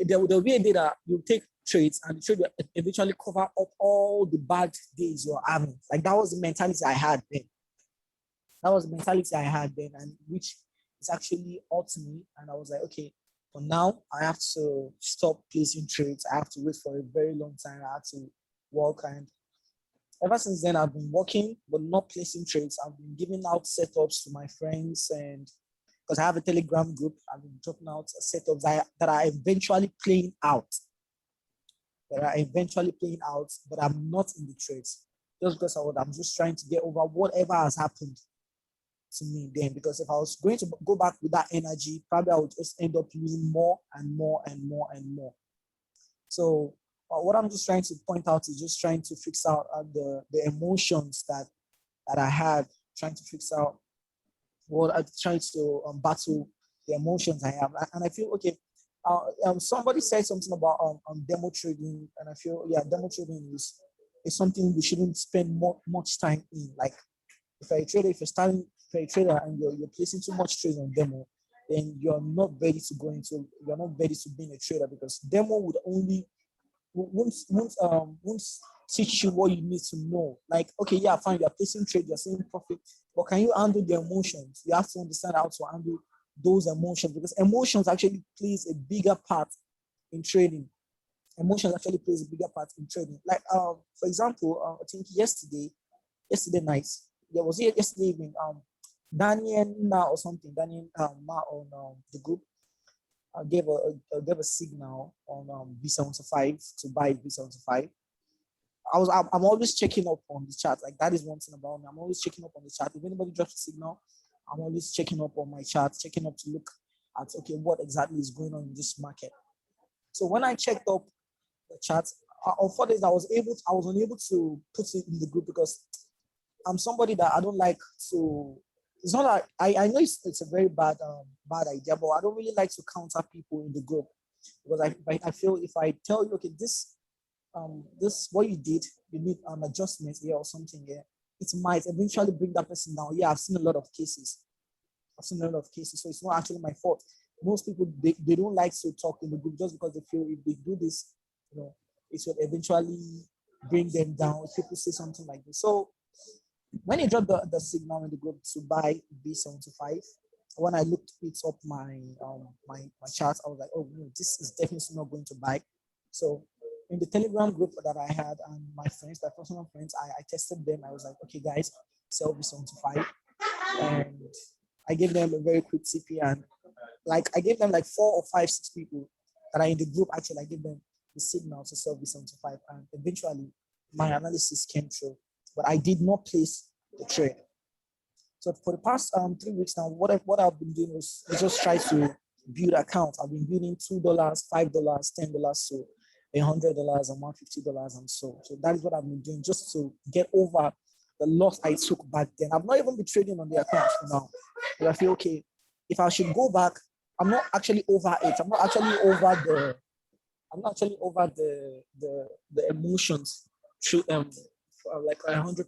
there'll be a day that you take trades and the trade will eventually cover up all the bad days you're having. Like that was the mentality I had then. That was the mentality I had then, and which is actually up to me. And I was like, okay, for now, I have to stop placing trades. I have to wait for a very long time. I have to work. And ever since then, I've been working, but not placing trades. I've been giving out setups to my friends. And because I have a Telegram group, I've been dropping out setups that are eventually playing out. But I'm not in the trades. Just because I'm just trying to get over whatever has happened to me then, because if I was going to go back with that energy, probably I would just end up losing more and more and more and more. So what I'm just trying to point out is just trying to fix out the emotions that I had, trying to fix out what I'm trying to battle the emotions I have. And I feel, okay, somebody said something about demo trading, and I feel, yeah, demo trading is something we shouldn't spend much time in. Like if you're a trader and you're placing too much trades on demo, then you're not ready to being a trader, because demo would only won't teach you what you need to know. Like, okay, yeah, fine, you're placing trade, you're seeing profit, but can you handle the emotions? You have to understand how to handle those emotions, because emotions actually plays a bigger part in trading. Emotions actually plays a bigger part in trading. Like, for example, I think yesterday night, there was yesterday evening, Daniel Ma or something, Daniel Ma on the group gave a signal on B75 to buy B75. I'm always checking up on the chart. Like that is one thing about me. I'm always checking up on the chart. If anybody drops a signal, I'm always checking up on my chart, checking up to look at, okay, what exactly is going on in this market. So when I checked up the chart, on 4 days I was unable to put it in the group because I'm somebody that I don't like to. It's not that I know it's a very bad idea, but I don't really like to counter people in the group, because I feel if I tell you, okay, this this what you did, you need an adjustment here or something here. It might eventually bring that person down. Yeah, I've seen a lot of cases. I've seen a lot of cases, so it's not actually my fault. Most people they don't like to talk in the group just because they feel if they do this, it will eventually bring them down. If people say something like this. So when he dropped the signal in the group to buy B75, when I looked it up my chart, I was like, oh no, this is definitely not going to buy. So in the Telegram group that I had and my friends, my personal friends, I tested them. I was like, okay guys, sell B75. And I gave them a very quick CP, and like I gave them like 4 or 5, 6 people that are in the group. Actually, I gave them the signal to sell B75, and eventually my analysis came true. But I did not place the trade. So for the past 3 weeks now, what I've been doing is just try to build accounts. I've been building $2, $5, $10, so $100 and $150 and so. So that is what I've been doing just to get over the loss I took back then. I've not even been trading on the account for now. But I feel okay. If I should go back, I'm not actually over it. I'm not actually over the emotions through like 100%.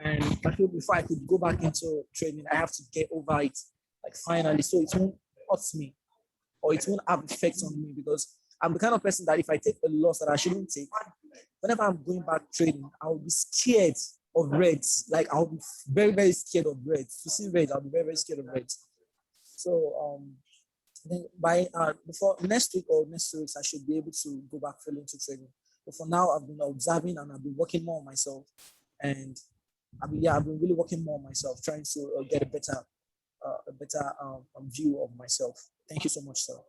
And I feel before I could go back into trading, I have to get over it, like finally, so it won't hurt me or it won't have effects on me, because I'm the kind of person that if I take a loss that I shouldn't take, whenever I'm going back trading, I'll be scared of reds. Like I'll be very, very scared of reds. To see reds, I'll be very, very scared of reds. So then by before next week or next 2 weeks, I should be able to go back fully into trading. But for now, I've been observing and I've been working more on myself, and I've been really working more on myself, trying to get a better view of myself. Thank you so much, sir.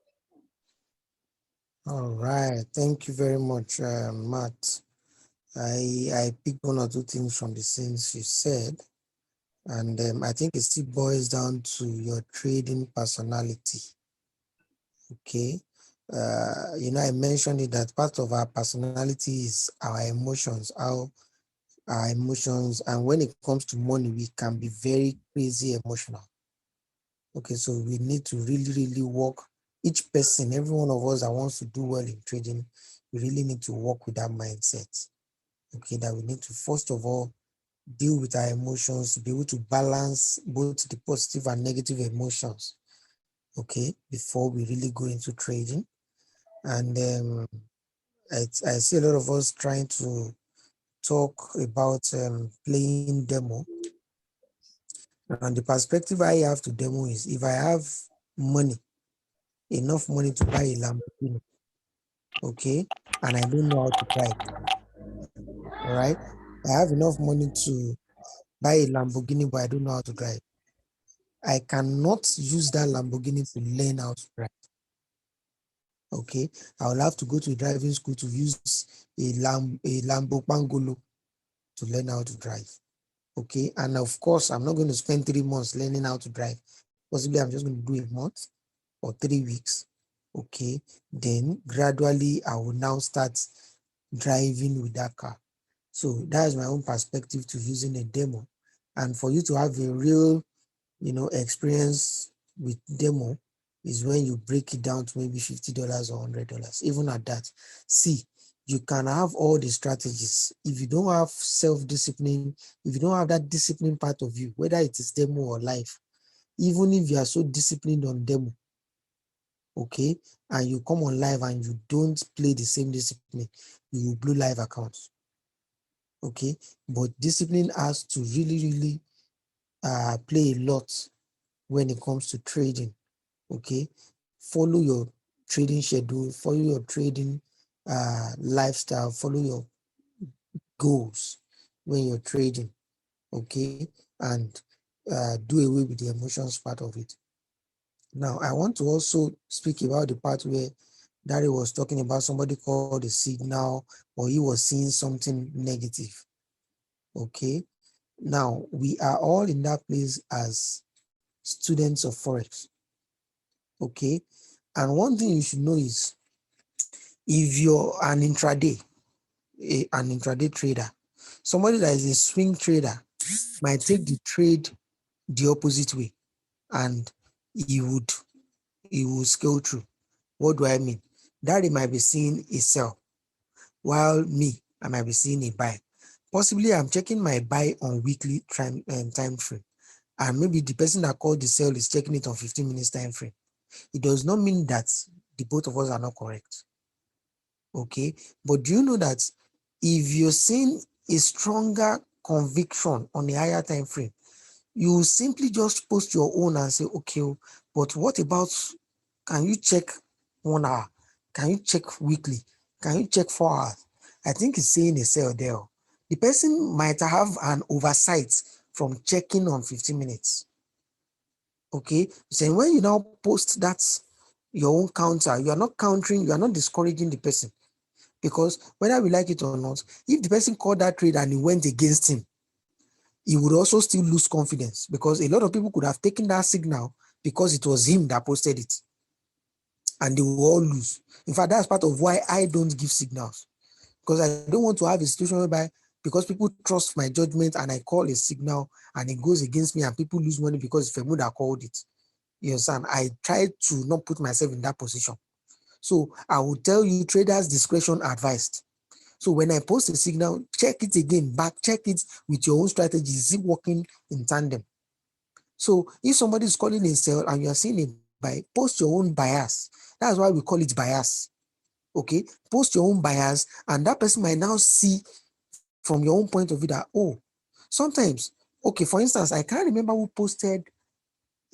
All right. Thank you very much, Matt. I picked one or two things from the things you said, and I think it still boils down to your trading personality. Okay. I mentioned it that part of our personality is our emotions, and when it comes to money, we can be very crazy emotional. Okay, so we need to really, really work. Each person, every one of us that wants to do well in trading, we really need to work with that mindset. Okay, that we need to first of all deal with our emotions, to be able to balance both the positive and negative emotions. Okay, before we really go into trading. And I see a lot of us trying to talk about playing demo. And the perspective I have to demo is if I have money, enough money to buy a Lamborghini, okay, and I don't know how to drive, all right? I have enough money to buy a Lamborghini, but I don't know how to drive. I cannot use that Lamborghini to learn how to drive, okay? I will have to go to driving school to use a Lambo Pangolo to learn how to drive, okay? And of course, I'm not going to spend 3 months learning how to drive. Possibly, I'm just going to do a month or 3 weeks, okay? Then gradually, I will now start driving with that car. So that is my own perspective to using a demo. And for you to have a real, experience with demo is when you break it down to maybe $50 or $100. Even at that, see, you can have all the strategies. If you don't have self-discipline, if you don't have that discipline part of you, whether it is demo or live, even if you are so disciplined on demo, okay, and you come on live and you don't play the same discipline, you will blow live accounts, okay? But discipline has to really, really play a lot when it comes to trading, okay? Follow your trading schedule, follow your trading lifestyle, follow your goals when you're trading, okay? And do away with the emotions part of it. Now, I want to also speak about the part where Daddy was talking about somebody called a signal, or he was seeing something negative. Okay. Now, we are all in that place as students of Forex. Okay. And one thing you should know is if you're an intraday trader, somebody that is a swing trader might take the trade the opposite way and he will scale through. What do I mean? Daddy might be seeing a sell, while me, I might be seeing a buy. Possibly I'm checking my buy on weekly time frame, and maybe the person that called the sell is checking it on 15 minutes time frame. It does not mean that the both of us are not correct. Okay, but do you know that if you're seeing a stronger conviction on a higher time frame, you simply just post your own and say, okay, but what about, can you check 1 hour? Can you check weekly? Can you check 4 hours? I think it's saying a sell there. The person might have an oversight from checking on 15 minutes. Okay, so when you now post that your own counter, you are not countering, you are not discouraging the person, because whether we like it or not, if the person called that trade and it went against him, he would also still lose confidence, because a lot of people could have taken that signal because it was him that posted it, and they will all lose. In fact, that's part of why I don't give signals, because I don't want to have a situation whereby, because people trust my judgment and I call a signal and it goes against me and people lose money because it's Femu that called it. You understand? I try to not put myself in that position. So I will tell you, traders discretion advised. So when I post a signal, check it again, back check it with your own strategy. Is it working in tandem? So if somebody is calling a sell and you are seeing a buy, post your own bias. That's why we call it bias. Okay, post your own bias, and that person might now see from your own point of view that, oh, sometimes, okay, for instance, I can't remember who posted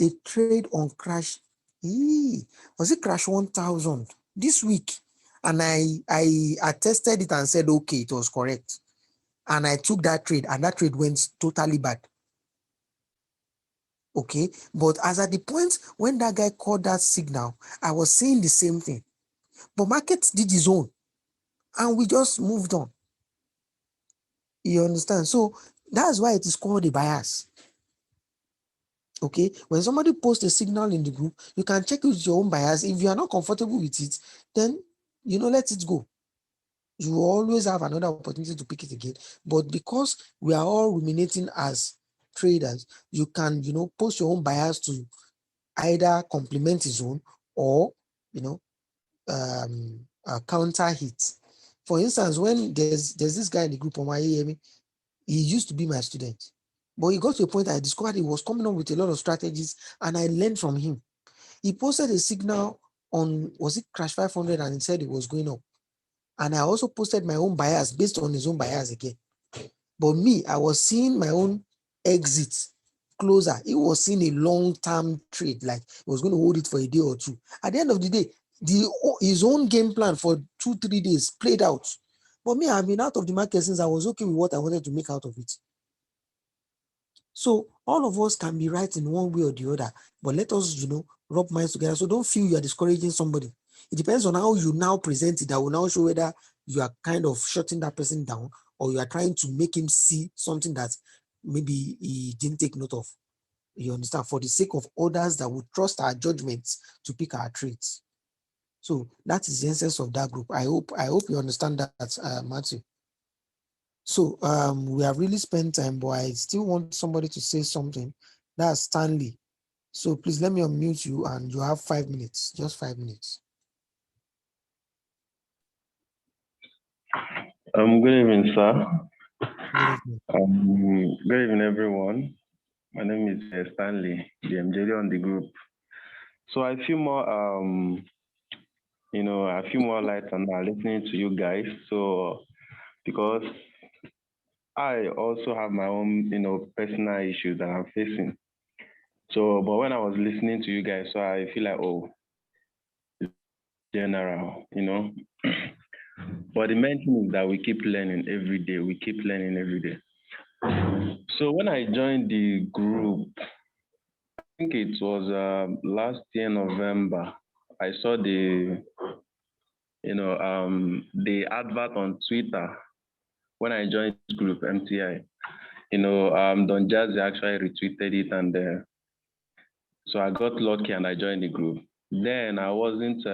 a trade on crash. Was it crash 1000 this week? And I attested it and said, okay, it was correct. And I took that trade, and that trade went totally bad. Okay, but as at the point when that guy called that signal, I was saying the same thing. But market did his own, and we just moved on. You understand? So that's why it is called a bias. Okay, when somebody posts a signal in the group, you can check it with your own bias. If you are not comfortable with it, then let it go. You will always have another opportunity to pick it again. But because we are all ruminating as traders, you can post your own bias to either complement his own, or counter hit. For instance, when there's this guy in the group on my AME, he used to be my student, but he got to a point I discovered he was coming up with a lot of strategies, and I learned from him. He posted a signal on, was it Crash 500, and he said it was going up. And I also posted my own bias based on his own bias again. But me, I was seeing my own exit closer. He was seeing a long-term trade, like he was going to hold it for a day or two. At the end of the day, his own game plan for 2-3 days played out. But me, I've been out of the market since I was okay with what I wanted to make out of it. So all of us can be right in one way or the other, but let us, rub minds together. So don't feel you are discouraging somebody. It depends on how you now present it. That will now show whether you are kind of shutting that person down, or you are trying to make him see something that maybe he didn't take note of. You understand? For the sake of others that would trust our judgments to pick our traits. So that is the essence of that group. I hope you understand that, Matthew. So we have really spent time, but I still want somebody to say something. That's Stanley. So please let me unmute you, and you have 5 minutes, just 5 minutes. Good evening, sir. Good evening. Good evening, everyone. My name is Stanley, the MJD on the group. So I feel more, I feel more light on listening to you guys. So because I also have my own, personal issues that I'm facing. So, but when I was listening to you guys, so I feel like, oh, general. But the main thing is that we keep learning every day. We keep learning every day. So when I joined the group, I think it was last year November. I saw the advert on Twitter when I joined this group MTI. Don Jazzy actually retweeted it, and so I got lucky and I joined the group. Then I wasn't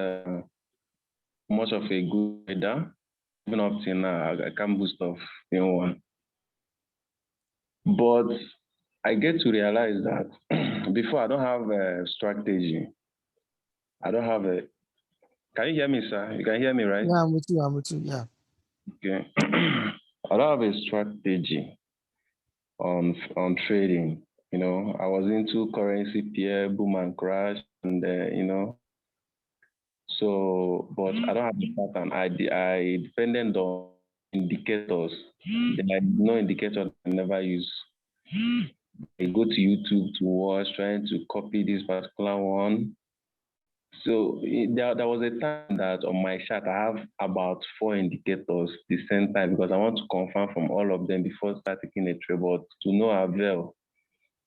much of a good trader. Even up till now, I can't boast of being one. But I get to realize that before I don't have a strategy. I don't have a. Can you hear me, sir? You can hear me, right? Yeah, I'm with you. Yeah. Okay. I don't have a strategy on trading. I was into currency pair, boom and crash, and so but I don't have a pattern. I depended on indicators. There are no indicator that I never use. I go to YouTube to watch, trying to copy this particular one. So there was a time that on my chart I have about four indicators the same time because I want to confirm from all of them before start taking a trade. But to no avail,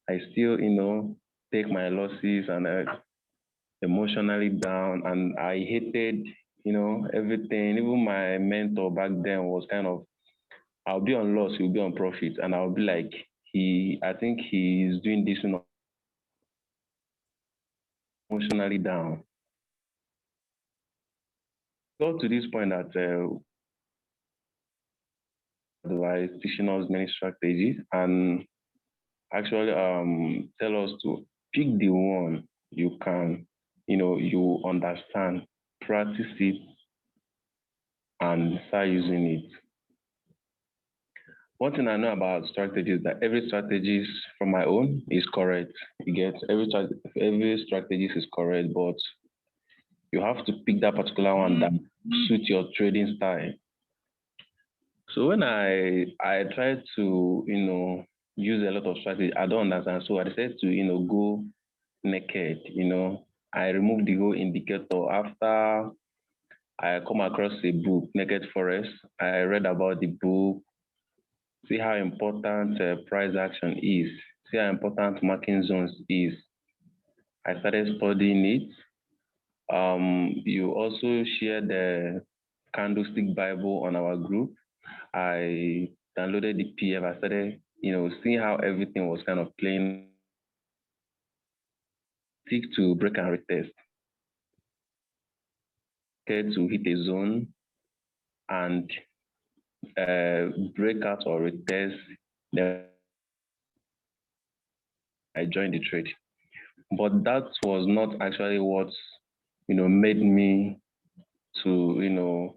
I still take my losses and emotionally down, and I hated everything. Even my mentor back then was kind of, I'll be on loss, he'll be on profit, and I'll be like, I think he's doing this emotionally down. Got to this point that advice teaching us many strategies and actually tell us to pick the one you can, you understand, practice it, and start using it. One thing I know about strategy is that every strategy from my own is correct. You get every strategy is correct, but you have to pick that particular one that suits your trading style. So when I try to use a lot of strategy, I don't understand. So I decided to go naked. I removed the whole indicator after I come across a book, Naked Forest. I read about the book, see how important price action is, see how important marking zones is. I started studying it. You also share the Candlestick Bible on our group. I downloaded the PF. I started, seeing how everything was kind of playing. Stick to break and retest. Get to hit a zone and break out or retest. Then I joined the trade. But that was not actually what made me to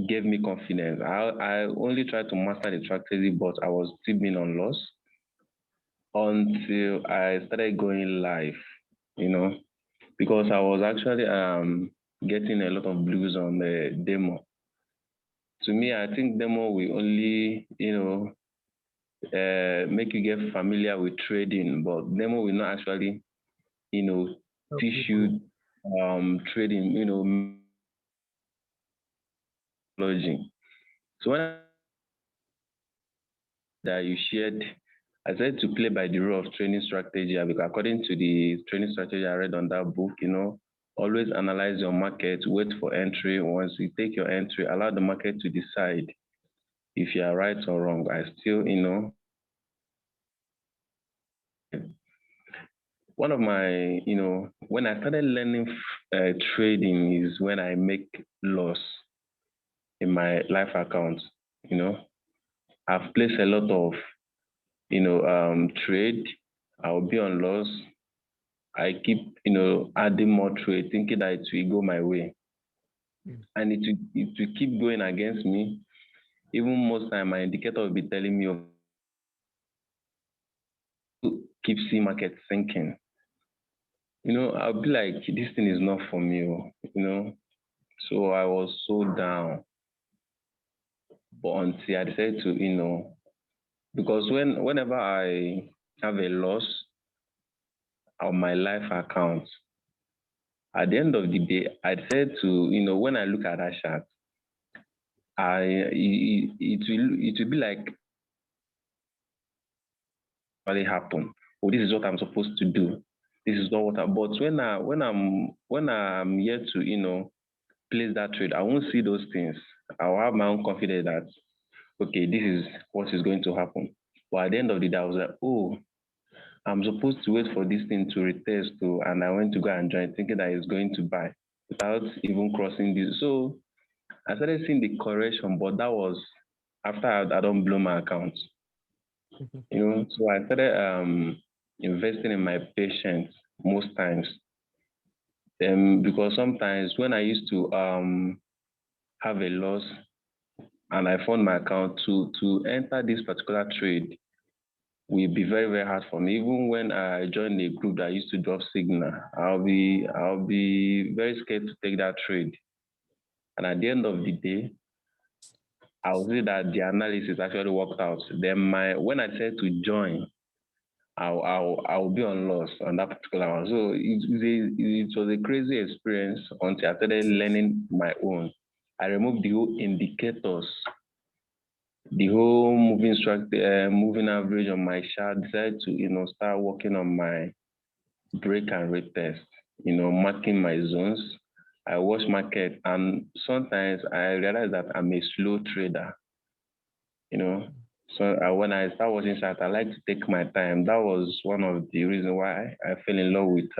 gave me confidence. I only tried to master the strategy, but I was still being on loss until I started going live, you know, because I was actually getting a lot of blues on the demo. To me, I think demo will only, make you get familiar with trading, but demo will not actually, you know, Help teach you grow. you trading, lodging. So when that you shared, I said to play by the rule of training strategy because according to the training strategy I read on that book, always analyze your market, wait for entry. Once you take your entry, allow the market to decide if you are right or wrong. I still, one of my, when I started learning trading is when I make loss in my life account. You know, I've placed a lot of, trade. I'll be on loss. I keep, adding more trade, thinking that it will go my way, Mm. and it will keep going against me. Even most time, my indicator will be telling me, oh, keep seeing market sinking. I'll be like, this thing is not for me, So I was so down, but until I decided to, because whenever I have a loss on my life account, at the end of the day, I decided to, when I look at that chart, it will be like really happen. Oh, this is what I'm supposed to do. This is not what I. But when I'm here to place that trade, I won't see those things. I'll have my own confidence that okay, this is what is going to happen. But at the end of the day, I was like, oh, I'm supposed to wait for this thing to retest to, and I went to go and join, thinking that it's going to buy without even crossing this. So I started seeing the correction, but that was after I don't blow my account. So I started investing in my patience most times. Because sometimes when I used to have a loss, and I found my account to enter this particular trade will be very, very hard for me. Even when I joined a group that used to drop signal, I'll be very scared to take that trade. And at the end of the day, I'll see that the analysis actually worked out. Then when I said to join, I'll be on loss on that particular one. So it was a crazy experience until I started learning my own. I removed the whole indicators, the whole moving average on my chart. Decided to start working on my break and retest. Marking my zones. I watch market, and sometimes I realize that I'm a slow trader. You know, so when I start watching chart, I like to take my time. That was one of the reasons why I fell in love with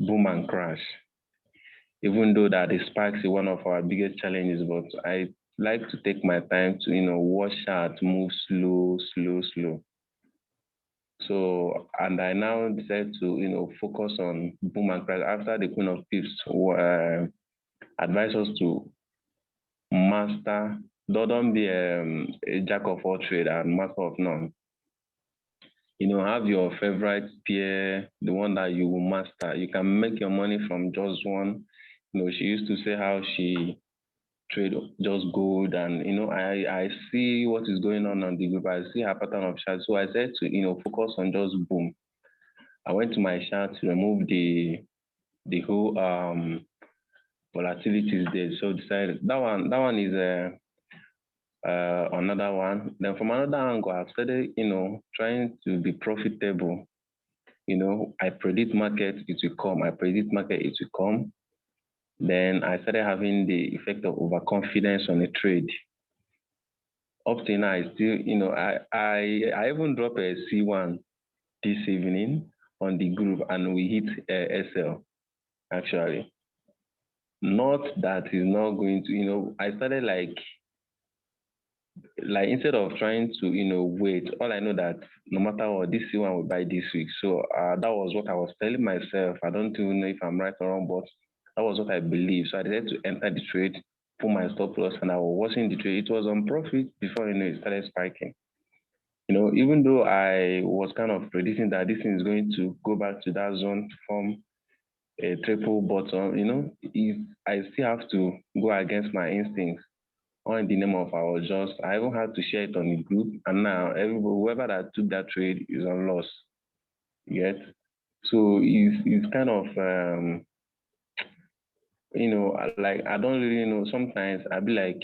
boom and crash. Even though that the spikes is one of our biggest challenges, but I like to take my time to watch chart move slow, slow, slow. So, and I now decided to focus on boom and crash after the Queen of Pips advised us to master. Don't be a jack of all trade and master of none. Have your favorite peer, the one that you will master. You can make your money from just one. She used to say how she trade just gold, and I see what is going on the group. I see her pattern of chart, so I said to focus on just boom. I went to my chart to remove the whole volatilities there. So decided that one is another one. Then from another angle, I've started trying to be profitable. I predict market, it will come. I predict market, it will come. Then I started having the effect of overconfidence on a trade. Up till now, I still, I even dropped a C1 this evening on the group, and we hit SL actually. Not that is not going to, I started like instead of trying to wait, all I know that no matter what, this C1 will buy this week. So that was what I was telling myself. I don't even know if I'm right or wrong, but that was what I believe. So I decided to enter the trade, put my stop loss, and I was watching the trade. It was on profit before it started spiking. Even though I was kind of predicting that this thing is going to go back to that zone to form a triple bottom, if I still have to go against my instincts on the name of our just, I even had to share it on the group, and now whoever that took that trade is on loss. Yet, so it's kind of like I don't really know. Sometimes I be like,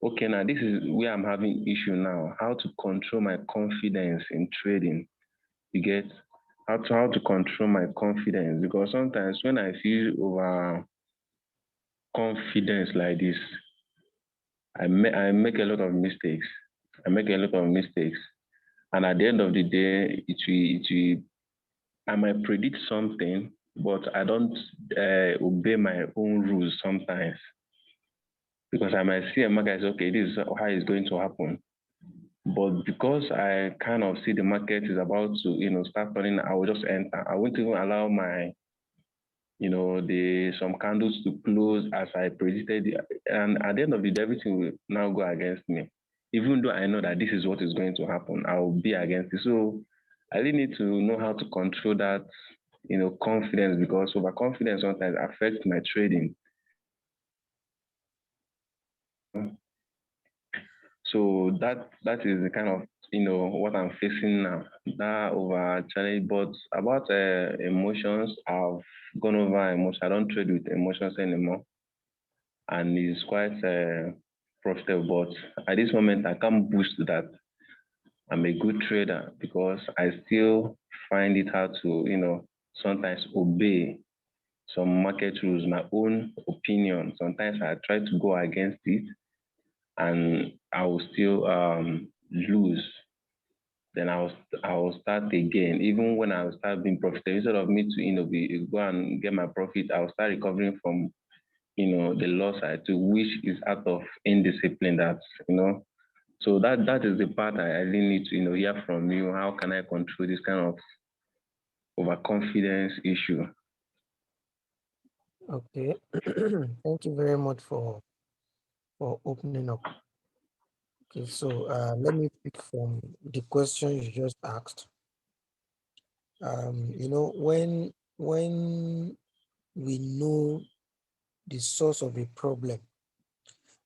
okay, now this is where I'm having issue now. How to control my confidence in trading? You get how to control my confidence, because sometimes when I feel over confidence like this, I make a lot of mistakes. I make a lot of mistakes, and at the end of the day, I might predict something, but I don't obey my own rules sometimes, because I might see a market, okay, this is how it's going to happen. But because I kind of see the market is about to, start turning, I will just enter. I won't even allow my, the some candles to close as I predicted. And at the end of the day, everything will now go against me. Even though I know that this is what is going to happen, I will be against it. So I really need to know how to control that, confidence, because overconfidence sometimes affects my trading. So that is the kind of what I'm facing now. That over challenge, but about emotions, I've gone over emotions. I don't trade with emotions anymore, and it's quite profitable. But at this moment, I can't boost that I'm a good trader, because I still find it hard to sometimes obey some market rules, my own opinion. Sometimes I try to go against it, and I will still lose. Then I will start again. Even when I will start being profitable, instead of me to go and get my profit, I will start recovering from the loss I took, which is out of indiscipline. That's So that is the part I really need to hear from you. How can I control this kind of overconfidence issue? Okay. Thank you very much for for opening up. Okay, so let me pick from the question you just asked. When we know the source of a problem,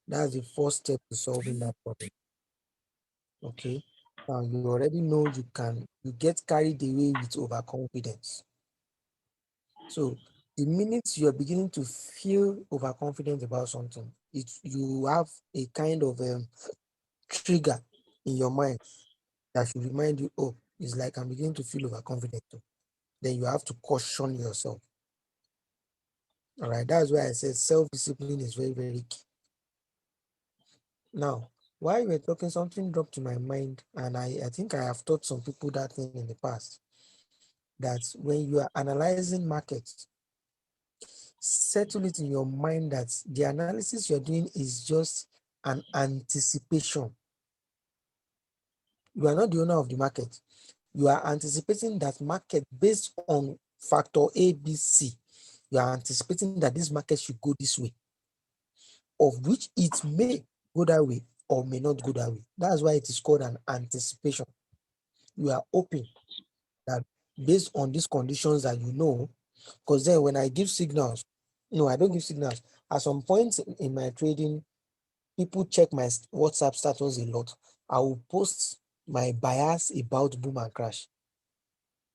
that's the first step to solving that problem. Okay. You already know you get carried away with overconfidence. So the minute you are beginning to feel overconfident about something, you have a kind of trigger in your mind that should remind you, oh, it's like I'm beginning to feel overconfident too. Then you have to caution yourself. All right. That's why I said self-discipline is very, very key. Now, while you were talking, something dropped to my mind, and I think I have taught some people that thing in the past. That when you are analyzing markets, settle it in your mind that the analysis you're doing is just an anticipation. You are not the owner of the market. You are anticipating that market based on factor A, B, C. You are anticipating that this market should go this way, of which it may go that way or may not go that way. That's why it is called an anticipation. You are hoping that based on these conditions that you know, because then when I give signals, no, I don't give signals. At some point in my trading, people check my WhatsApp status a lot. I will post my bias about boom and crash,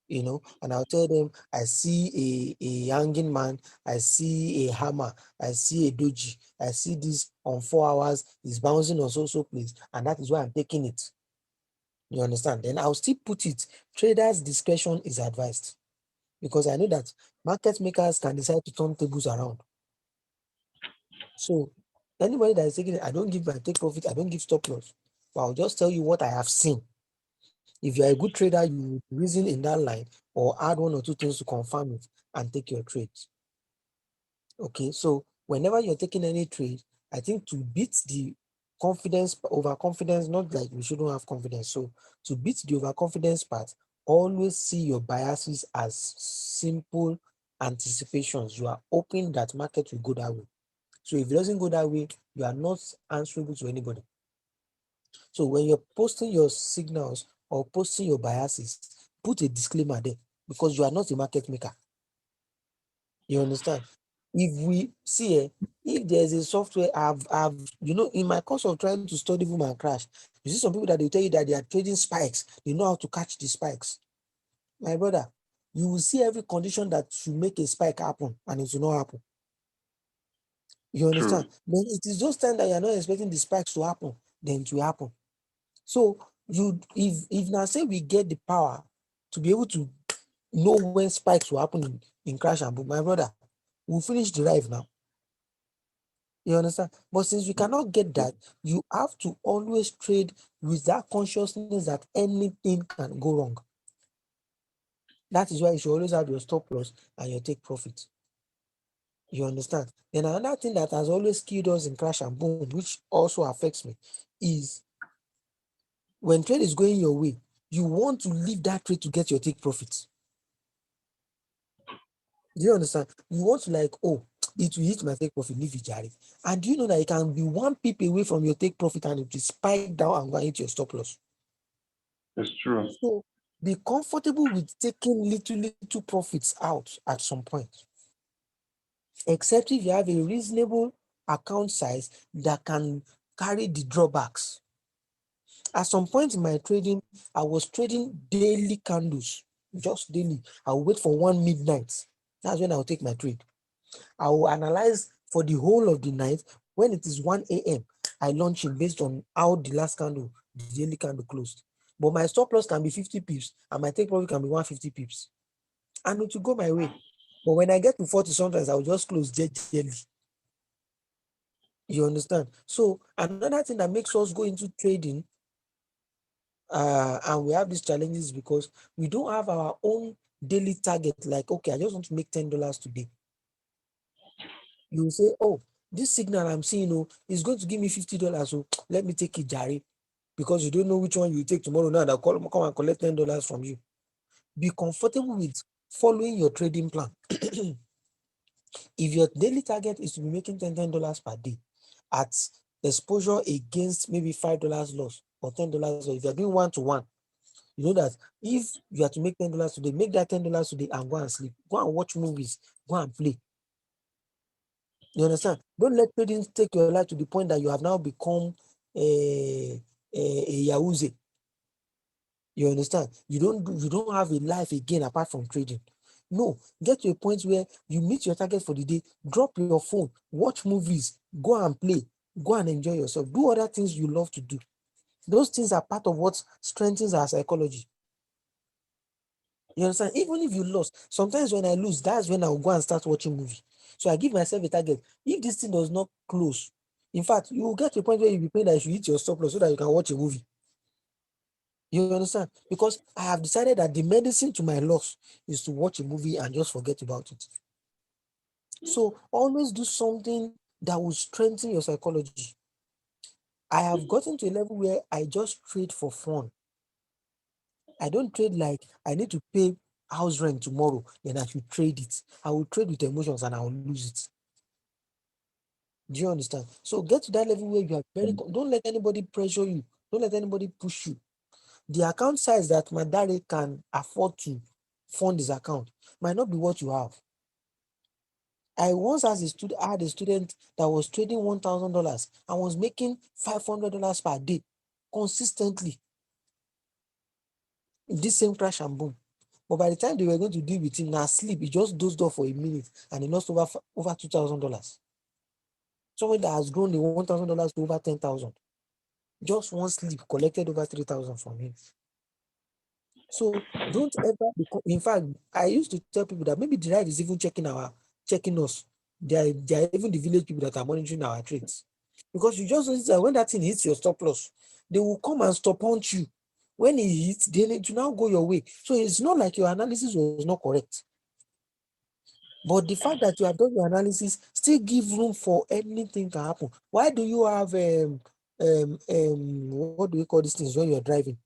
and I'll tell them I see a hanging man, I see a hammer, I see a doji, I see this on 4 hours, is bouncing on so place, and that is why I'm taking it. You understand? Then I'll still put it. Traders' discretion is advised because I know that market makers can decide to turn tables around. So anybody that is taking it, I don't give my take profit, I don't give stop loss. But I'll just tell you what I have seen. If you're a good trader, you reason in that line or add one or two things to confirm it and take your trades. Okay, so whenever you're taking any trade, I think to beat the overconfidence, not like we shouldn't have confidence. So to beat the overconfidence part, always see your biases as simple anticipations. You are hoping that market will go that way. So if it doesn't go that way, you are not answerable to anybody. So when you're posting your signals or posting your biases, put a disclaimer there because you are not a market maker. You understand? If we see, if there's a software in my course of trying to study boom and crash, you see some people that they tell you that they are trading spikes, they know how to catch the spikes. My brother, you will see every condition that should make a spike happen and it will not happen. You True. understand? Then it is those times that you're not expecting the spikes to happen, then it will happen. So if now say we get the power to be able to know when spikes will happen in crash and boom, my brother, we'll finish the life now. You understand? But since you cannot get that, you have to always trade with that consciousness that anything can go wrong. That is why you should always have your stop loss and your take profit. You understand? Then another thing that has always killed us in crash and boom, which also affects me, is when trade is going your way, you want to leave that trade to get your take profits. Do you understand? You want to like, oh, it will hit my take profit, leave it, Jerry. And do you know that it can be one pip away from your take profit and it will spike down and go and hit your stop loss? It's true. So be comfortable with taking little profits out at some point. Except if you have a reasonable account size that can carry the drawbacks. At some point in my trading, I was trading daily candles, just daily. I'll wait for 1 midnight. That's when I'll take my trade. I will analyze for the whole of the night. When it is 1 a.m., I launch it based on how the last candle, the daily candle closed. But my stop loss can be 50 pips and my take profit can be 150 pips. And it will go my way. But when I get to 40, sometimes I'll just close gently. You understand? So another thing that makes us go into trading, and we have these challenges because we don't have our own daily target. Like, okay, I just want to make $10 today. You will say, oh, this signal I'm seeing, is going to give me $50. So let me take it, Jari, because you don't know which one you take tomorrow. Now they'll come and collect $10 from you. Be comfortable with following your trading plan. If your daily target is to be making $10 per day at exposure against maybe $5 loss or $10 loss. If you're doing 1-to-1, you know that if you are to make $10 today, make that $10 today and go and sleep. Go and watch movies. Go and play. You understand? Don't let trading take your life to the point that you have now become a Yahooze. You understand? You don't have a life again apart from trading. No, get to a point where you meet your target for the day, drop your phone, watch movies, go and play, go and enjoy yourself, do other things you love to do. Those things are part of what strengthens our psychology. You understand? Even if you lost, sometimes when I lose, that's when I'll go and start watching movie. So I give myself a target. If this thing does not close, in fact, you will get to a point where you'll be praying that you should hit your stop loss so that you can watch a movie. You understand? Because I have decided that the medicine to my loss is to watch a movie and just forget about it. So always do something that will strengthen your psychology. I have gotten to a level where I just trade for fun. I don't trade like I need to pay house rent tomorrow, then I should trade it. I will trade with emotions and I will lose it. Do you understand? So get to that level where you are don't let anybody pressure you. Don't let anybody push you. The account size that Madare can afford to fund his account might not be what you have. I once had a student that was trading $1,000 and was making $500 per day consistently. This same crash and boom. But by the time they were going to deal with him, now sleep, he just dozed off for a minute and he lost over $2,000. Someone that has grown the $1,000 to over 10,000. Just one sleep collected over 3,000 from him. So don't ever in fact, I used to tell people that maybe the right is even checking us. They are even the village people that are monitoring our trades. Because you just notice that when that thing hits your stop loss, they will come and stop punch you. When it hits, they need to now go your way. So it's not like your analysis was not correct. But the fact that you have done your analysis still give room for anything to happen. Why do you have what do we call these things when you're driving?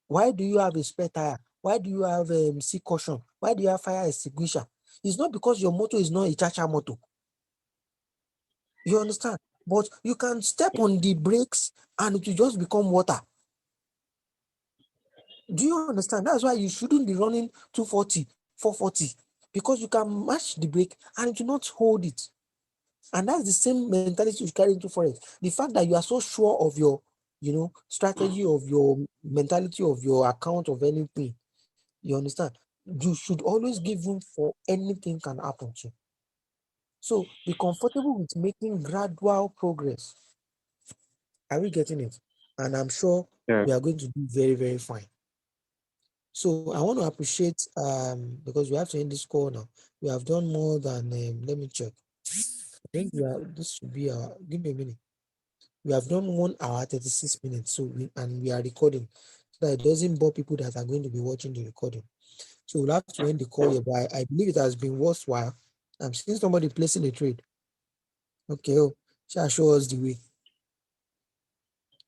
Why do you have a spare tire? Why do you have sea caution? Why do you have fire extinguisher? It's not because your motor is not a cha-cha motor. You understand? But you can step on the brakes and it will just become water. Do you understand? That's why you shouldn't be running 240, 440, because you can match the brake and it will not hold it. And that's the same mentality you carry into forex. The fact that you are so sure of your, strategy, of your mentality, of your account, of anything. You understand? You should always give room for anything can happen to. So be comfortable with making gradual progress. Are we getting it? And I'm sure Yeah. we are going to do very, very fine. So I want to appreciate because we have to end this call now. We have done more than let me check. I think this should be give me a minute. We have done 1 hour 36 minutes. So we are recording so that it doesn't bore people that are going to be watching the recording. So we'll have to end the call here, but I believe it has been worthwhile. I'm seeing somebody placing a trade. Okay, shall show us the way.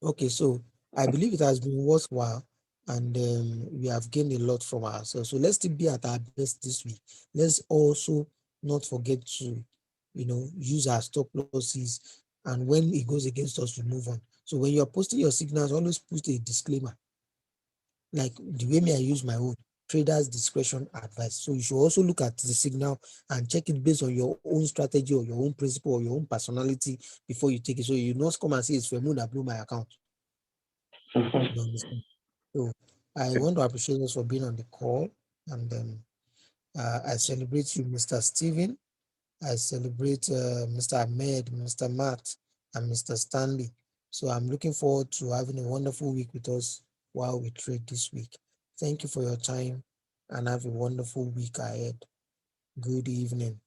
Okay, so I believe it has been worthwhile and we have gained a lot from ourselves. So let's still be at our best this week. Let's also not forget to, use our stop losses, and when it goes against us, we move on. So when you're posting your signals, always put a disclaimer. Like the way I use my own trader's discretion advice. So you should also look at the signal and check it based on your own strategy or your own principle or your own personality before you take it. So you not come and say it's Femu that blew my account. You understand? So I want to appreciate us for being on the call, and I celebrate you, Mr. Steven. I celebrate Mr. Ahmed, Mr. Matt, and Mr. Stanley. So I'm looking forward to having a wonderful week with us while we trade this week. Thank you for your time and have a wonderful week ahead. Good evening.